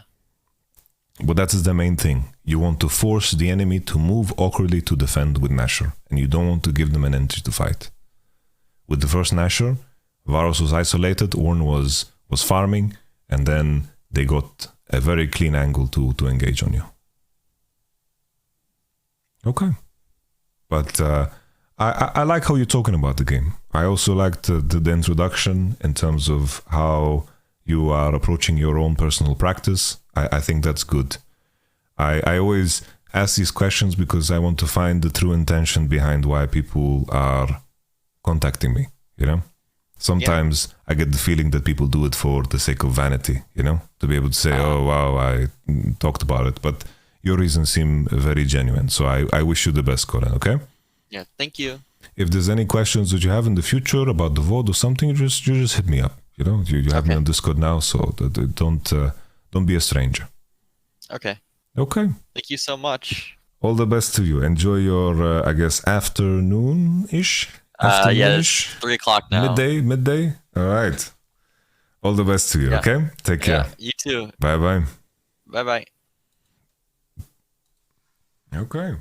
But that is the main thing. You want to force the enemy to move awkwardly to defend with Nashor, and you don't want to give them an entry to fight. With the first Nashor, Varus was isolated, Ornn was farming, and then they got a very clean angle to engage on you. Okay. But I like how you're talking about the game. I also liked the introduction in terms of how you are approaching your own personal practice. I think that's good. I always ask these questions because I want to find the true intention behind why people are contacting me, you know? Sometimes I get the feeling that people do it for the sake of vanity, you know, to be able to say, oh, wow, I talked about it. But your reasons seem very genuine. So I wish you the best, Colin, okay? Yeah, thank you. If there's any questions that you have in the future about the VOD or something, you just hit me up. You know, you have me on Discord now, so don't be a stranger. Okay. Okay. Thank you so much. All the best to you. Enjoy your, I guess, afternoon-ish? Yeah, it's 3 o'clock now. Midday? All right. All the best to you, okay? Take care. You too. Bye-bye. Bye-bye. Okay.